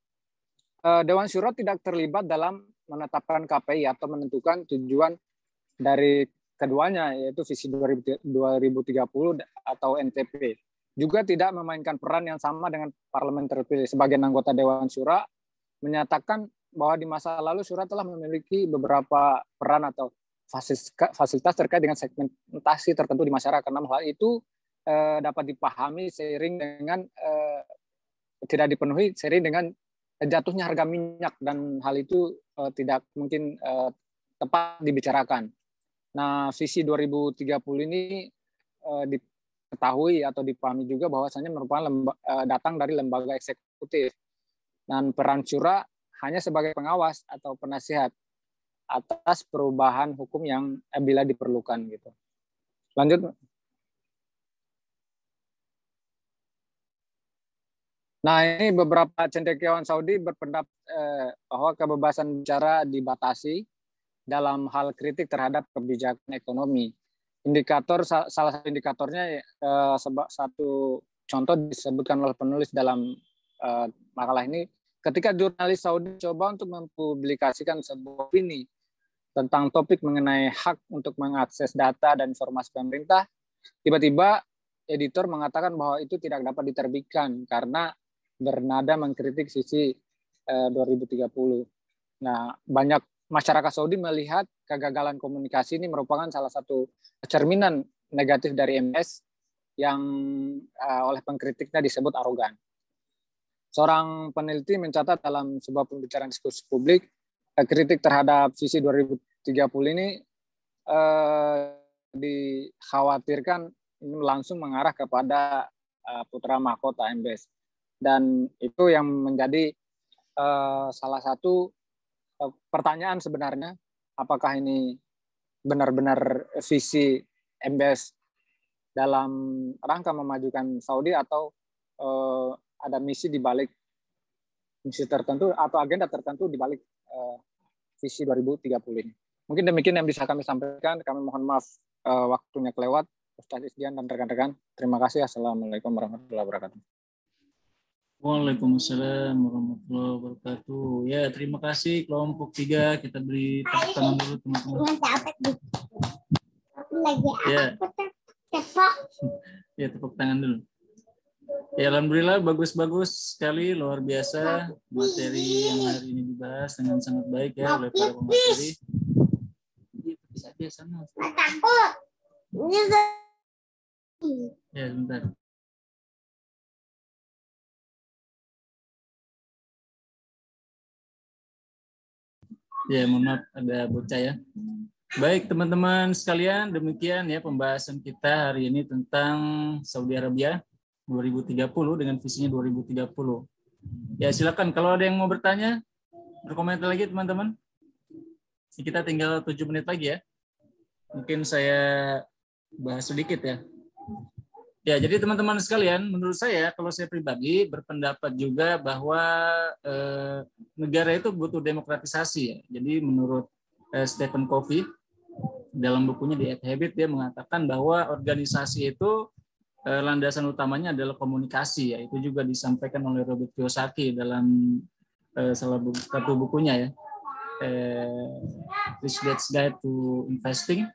Speaker 11: Dewan Syura tidak terlibat dalam menetapkan KPI atau menentukan tujuan dari keduanya, yaitu visi 2030 atau NTP. Juga tidak memainkan peran yang sama dengan parlemen terpilih. Sebagian anggota Dewan Syura menyatakan bahwa di masa lalu Syura telah memiliki beberapa peran atau fasilitas terkait dengan segmentasi tertentu di masyarakat. Namun hal itu dapat dipahami seiring dengan tidak dipenuhi seiring dengan jatuhnya harga minyak, dan hal itu tidak mungkin tepat dibicarakan. Nah, visi 2030 ini diketahui atau dipahami juga bahwasanya merupakan datang dari lembaga eksekutif, dan peran Syura hanya sebagai pengawas atau penasihat atas perubahan hukum yang bila diperlukan gitu. Lanjut. Nah, ini beberapa cendekiawan Saudi berpendapat bahwa kebebasan bicara dibatasi dalam hal kritik terhadap kebijakan ekonomi. Salah satu indikatornya satu contoh disebutkan oleh penulis dalam makalah ini, ketika jurnalis Saudi coba untuk mempublikasikan sebuah opini tentang topik mengenai hak untuk mengakses data dan informasi pemerintah, tiba-tiba editor mengatakan bahwa itu tidak dapat diterbitkan karena bernada mengkritik visi 2030. Nah, banyak masyarakat Saudi melihat kegagalan komunikasi ini merupakan salah satu cerminan negatif dari MS yang oleh pengkritiknya disebut arogan. Seorang peneliti mencatat dalam sebuah pembicaraan diskusi publik, kritik terhadap visi 2030 ini dikhawatirkan langsung mengarah kepada putra mahkota MBS. Dan itu yang menjadi salah satu pertanyaan sebenarnya, apakah ini benar-benar visi MBS dalam rangka memajukan Saudi atau ada misi di balik misi tertentu atau agenda tertentu di balik visi 2030 ini. Mungkin demikian yang bisa kami sampaikan. Kami mohon maaf waktunya kelewat. Ustaz Isdian dan rekan-rekan, terima kasih. Assalamualaikum warahmatullahi wabarakatuh.
Speaker 8: Waalaikumsalam warahmatullahi wabarakatuh. Ya, terima kasih kelompok 3. Kita beri tepuk tangan dulu teman-teman. Ya. Ya, tepuk tangan dulu. Ya, alhamdulillah bagus-bagus sekali, luar biasa materi yang hari ini dibahas dengan sangat baik ya oleh para pemateri. Bisa dia sana.
Speaker 4: Takut.
Speaker 8: Ya, sebentar. Ya, mohon maaf ada bocah ya. Baik teman-teman sekalian, demikian ya pembahasan kita hari ini tentang Saudi Arabia 2030 dengan visinya 2030. Ya, silakan kalau ada yang mau bertanya, berkomentar lagi teman-teman. Kita tinggal 7 menit lagi ya. Mungkin saya bahas sedikit ya. Ya, jadi teman-teman sekalian, menurut saya, kalau saya pribadi berpendapat juga bahwa negara itu butuh demokratisasi ya. Jadi menurut Stephen Covey dalam bukunya The Habit, dia mengatakan bahwa organisasi itu landasan utamanya adalah komunikasi ya. Itu juga disampaikan oleh Robert Kiyosaki dalam salah satu bukunya ya. Rich Dad's Guide to Investing.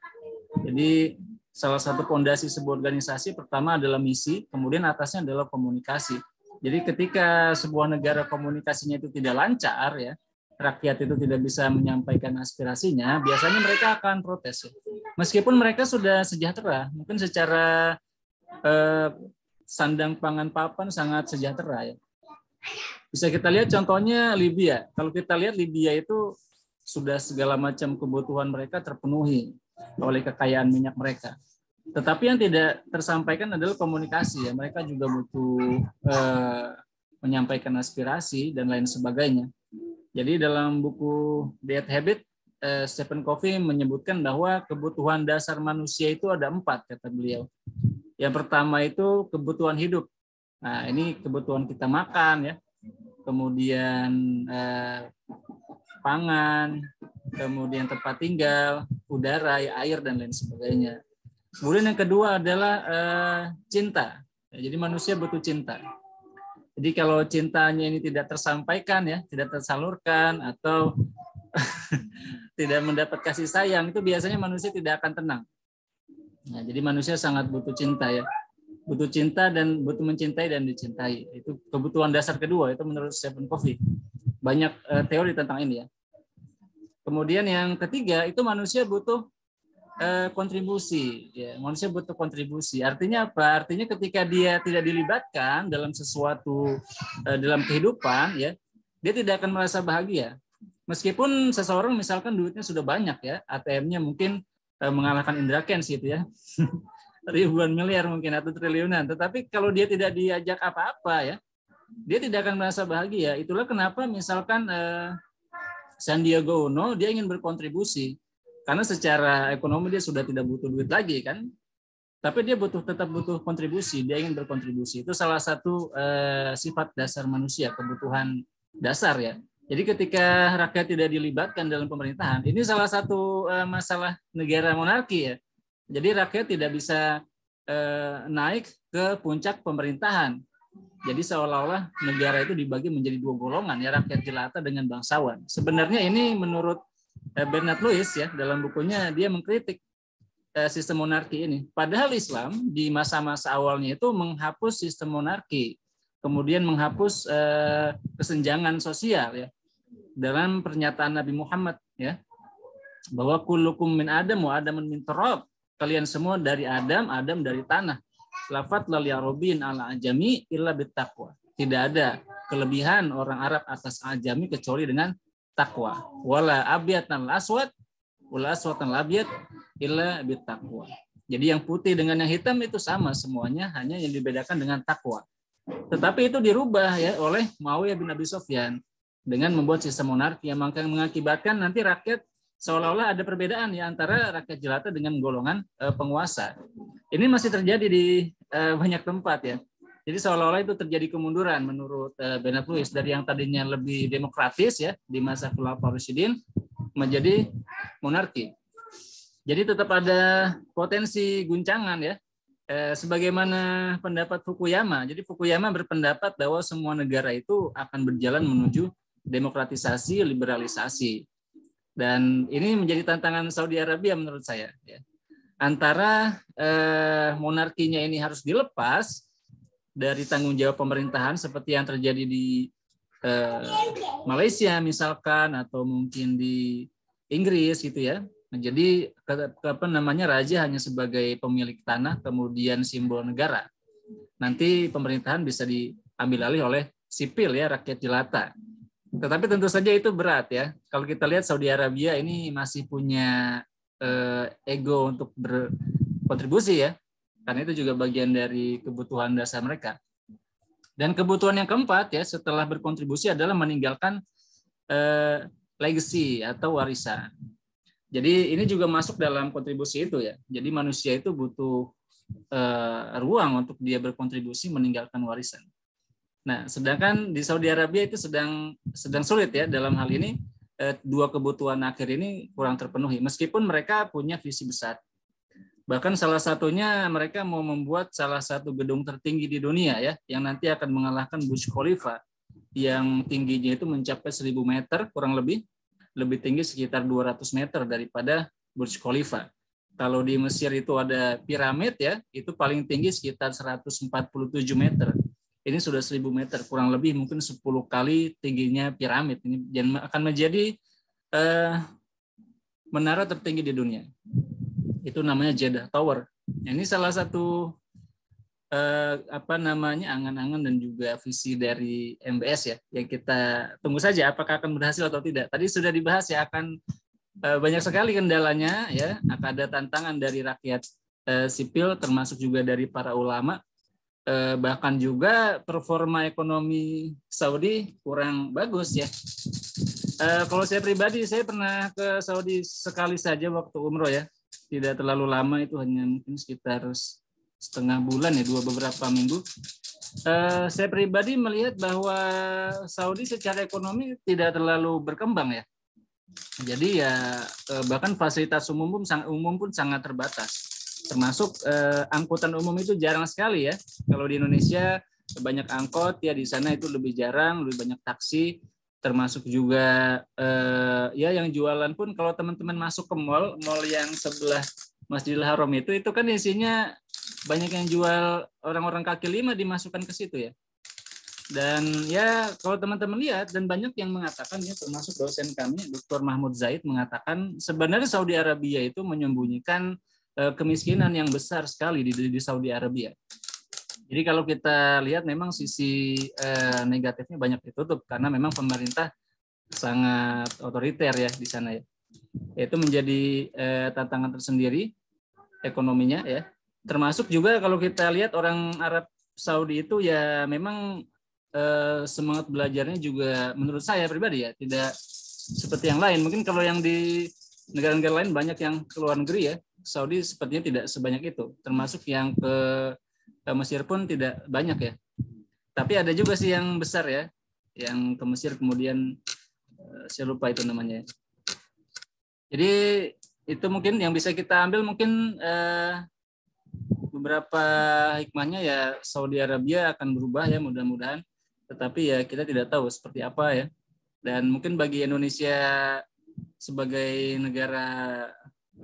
Speaker 8: Jadi salah satu fondasi sebuah organisasi pertama adalah misi, kemudian atasnya adalah komunikasi. Jadi ketika sebuah negara komunikasinya itu tidak lancar ya, rakyat itu tidak bisa menyampaikan aspirasinya, biasanya mereka akan protes. Ya. Meskipun mereka sudah sejahtera, mungkin secara sandang pangan papan sangat sejahtera ya. Bisa kita lihat contohnya Libya. Kalau kita lihat Libya itu sudah segala macam kebutuhan mereka terpenuhi oleh kekayaan minyak mereka. Tetapi yang tidak tersampaikan adalah komunikasi ya. Mereka juga butuh menyampaikan aspirasi dan lain sebagainya. Jadi dalam buku Diet Habit, Stephen Covey menyebutkan bahwa kebutuhan dasar manusia itu ada 4, kata beliau. Yang pertama itu kebutuhan hidup. Nah, ini kebutuhan kita makan ya. Kemudian pangan, kemudian tempat tinggal, udara, air dan lain sebagainya. Kemudian yang kedua adalah cinta. Jadi manusia butuh cinta. Jadi kalau cintanya ini tidak tersampaikan ya, tidak tersalurkan atau tidak mendapat kasih sayang, itu biasanya manusia tidak akan tenang. Nah, jadi manusia sangat butuh cinta ya. Butuh cinta dan butuh mencintai dan dicintai. Itu kebutuhan dasar kedua, itu menurut Stephen Covey. Banyak teori tentang ini ya. Kemudian yang ketiga, itu manusia butuh kontribusi ya, manusia butuh kontribusi. Artinya apa? Artinya ketika dia tidak dilibatkan dalam sesuatu dalam kehidupan ya, dia tidak akan merasa bahagia. Meskipun seseorang misalkan duitnya sudah banyak ya, ATM-nya mungkin mengalahkan Indra Kents gitu ya. Ribuan miliar mungkin atau triliunan, tetapi kalau dia tidak diajak apa-apa ya, dia tidak akan merasa bahagia. Itulah kenapa misalkan Sandiaga Uno dia ingin berkontribusi. Karena secara ekonomi dia sudah tidak butuh duit lagi kan, tapi dia tetap butuh kontribusi, dia ingin berkontribusi. Itu salah satu sifat dasar manusia, kebutuhan dasar ya. Jadi ketika rakyat tidak dilibatkan dalam pemerintahan, ini salah satu masalah negara monarki ya. Jadi rakyat tidak bisa naik ke puncak pemerintahan. Jadi seolah-olah negara itu dibagi menjadi 2 golongan ya, rakyat jelata dengan bangsawan. Sebenarnya ini menurut Bernard Lewis ya, dalam bukunya dia mengkritik sistem monarki ini. Padahal Islam di masa-masa awalnya itu menghapus sistem monarki, kemudian menghapus kesenjangan sosial ya. Dalam pernyataan Nabi Muhammad ya, bahwa kullukum min Adam wa Adamun min turab. Kalian semua dari Adam, Adam dari tanah. Lafat lal yarobin ala ajami illa bittaqwa. Tidak ada kelebihan orang Arab atas ajami kecuali dengan takwa. Wala abyatan aswad wala aswatan labyat illa bittaqwa. Jadi yang putih dengan yang hitam itu sama semuanya, hanya yang dibedakan dengan takwa. Tetapi itu dirubah ya oleh Muawiyah bin Abi Sufyan dengan membuat sistem monarki yang mengakibatkan nanti rakyat seolah-olah ada perbedaan ya antara rakyat jelata dengan golongan penguasa. Ini masih terjadi di banyak tempat ya. Jadi seolah-olah itu terjadi kemunduran menurut Bernard Lewis dari yang tadinya lebih demokratis ya di masa Khulafaur Rasyidin menjadi monarki. Jadi tetap ada potensi guncangan ya. Sebagaimana pendapat Fukuyama. Jadi Fukuyama berpendapat bahwa semua negara itu akan berjalan menuju demokratisasi, liberalisasi. Dan ini menjadi tantangan Saudi Arabia menurut saya ya. Antara monarkinya ini harus dilepas dari tanggung jawab pemerintahan seperti yang terjadi di Malaysia misalkan atau mungkin di Inggris gitu ya. Jadi raja hanya sebagai pemilik tanah kemudian simbol negara. Nanti pemerintahan bisa diambil alih oleh sipil ya, rakyat jelata. Tetapi tentu saja itu berat ya. Kalau kita lihat Saudi Arabia ini masih punya ego untuk berkontribusi ya. Karena itu juga bagian dari kebutuhan dasar mereka. Dan kebutuhan yang keempat ya setelah berkontribusi adalah meninggalkan legacy atau warisan. Jadi ini juga masuk dalam kontribusi itu ya. Jadi manusia itu butuh ruang untuk dia berkontribusi meninggalkan warisan. Nah, sedangkan di Saudi Arabia itu sedang sulit ya dalam hal ini. 2 kebutuhan akhir ini kurang terpenuhi meskipun mereka punya visi besar. Bahkan salah satunya mereka mau membuat salah satu gedung tertinggi di dunia ya, yang nanti akan mengalahkan Burj Khalifa yang tingginya itu mencapai 1000 meter kurang lebih tinggi sekitar 200 meter daripada Burj Khalifa. Kalau di Mesir itu ada piramid ya, itu paling tinggi sekitar 147 meter. Ini sudah 1000 meter, kurang lebih mungkin 10 kali tingginya piramid. Ini akan menjadi menara tertinggi di dunia. Itu namanya Jeddah Tower. Ini salah satu angan-angan dan juga visi dari MBS ya, yang kita tunggu saja apakah akan berhasil atau tidak. Tadi sudah dibahas ya, akan banyak sekali kendalanya ya, akan ada tantangan dari rakyat sipil termasuk juga dari para ulama, bahkan juga performa ekonomi Saudi kurang bagus ya. Kalau saya pribadi, saya pernah ke Saudi sekali saja waktu umroh ya, tidak terlalu lama, itu hanya mungkin sekitar setengah bulan ya, beberapa minggu. Saya pribadi melihat bahwa Saudi secara ekonomi tidak terlalu berkembang ya. Jadi ya bahkan fasilitas umum pun sangat terbatas. Termasuk angkutan umum itu jarang sekali ya. Kalau di Indonesia banyak angkot ya, di sana itu lebih jarang, lebih banyak taksi. Termasuk juga ya yang jualan pun kalau teman-teman masuk ke mall yang sebelah Masjidil Haram itu kan isinya banyak yang jual orang-orang kaki lima, dimasukkan ke situ ya. Dan ya kalau teman-teman lihat, dan banyak yang mengatakan ya, termasuk dosen kami Dr. Mahmud Zaid mengatakan sebenarnya Saudi Arabia itu menyembunyikan kemiskinan yang besar sekali di Saudi Arabia. Jadi kalau kita lihat memang sisi negatifnya banyak ditutup karena memang pemerintah sangat otoriter ya di sana ya. Itu menjadi tantangan tersendiri ekonominya ya. Termasuk juga kalau kita lihat orang Arab Saudi itu ya memang semangat belajarnya juga menurut saya pribadi ya tidak seperti yang lain. Mungkin kalau yang di negara-negara lain banyak yang ke luar negeri ya, Saudi sepertinya tidak sebanyak itu. Termasuk yang ke Mesir pun tidak banyak ya. Tapi ada juga sih yang besar ya, yang ke Mesir kemudian saya lupa itu namanya. Jadi itu mungkin yang bisa kita ambil, mungkin beberapa hikmahnya ya, Saudi Arabia akan berubah ya mudah-mudahan. Tetapi ya kita tidak tahu seperti apa ya. Dan mungkin bagi Indonesia sebagai negara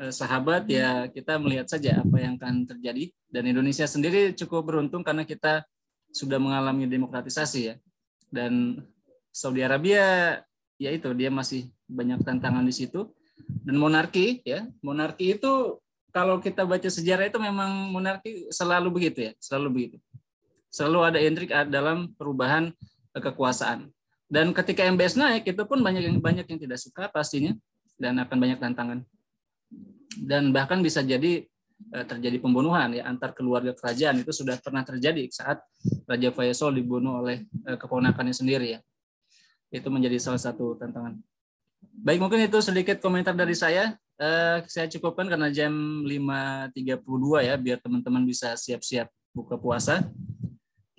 Speaker 8: sahabat ya, kita melihat saja apa yang akan terjadi. Dan Indonesia sendiri cukup beruntung karena kita sudah mengalami demokratisasi ya. Dan Saudi Arabia ya itu dia masih banyak tantangan di situ. Dan monarki ya, monarki itu kalau kita baca sejarah itu memang monarki selalu begitu ya, selalu begitu. Selalu ada intrik dalam perubahan kekuasaan. Dan ketika MBS naik itu pun banyak yang tidak suka pastinya, dan akan banyak tantangan. Dan bahkan bisa jadi terjadi pembunuhan ya antar keluarga kerajaan. Itu sudah pernah terjadi saat Raja Faisal dibunuh oleh keponakannya sendiri ya. Itu menjadi salah satu tantangan. Baik, mungkin itu sedikit komentar dari saya. Saya cukupkan karena jam 5.32 ya, biar teman-teman bisa siap-siap buka puasa.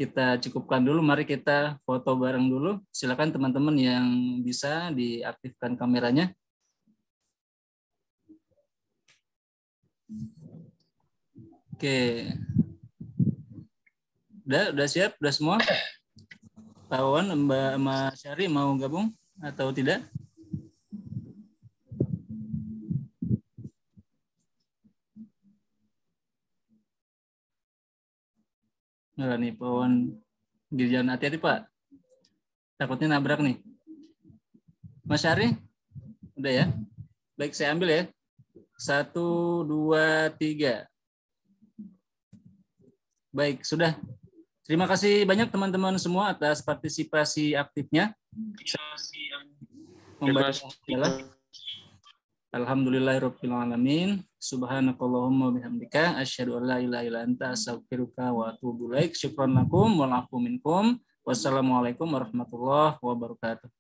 Speaker 8: Kita cukupkan dulu, mari kita foto bareng dulu. Silakan teman-teman yang bisa diaktifkan kameranya. Oke. Udah siap? Udah semua? Pak Wawan, Mbak Syari mau gabung atau tidak? Nah, nih Pak Wawan di jalan, hati-hati Pak. Takutnya nabrak nih. Mas Syari? Udah ya? Baik, saya ambil ya. 1, 2, 3. Baik, sudah. Terima kasih banyak teman-teman semua atas partisipasi aktifnya. Alhamdulillahirabbil alamin. Subhanakallahumma bihamdika asyhadu an la ilaha illa anta astaghfiruka wa atubu ilaik. Syukran lakum wa lakum minkum. Wassalamualaikum warahmatullahi wabarakatuh.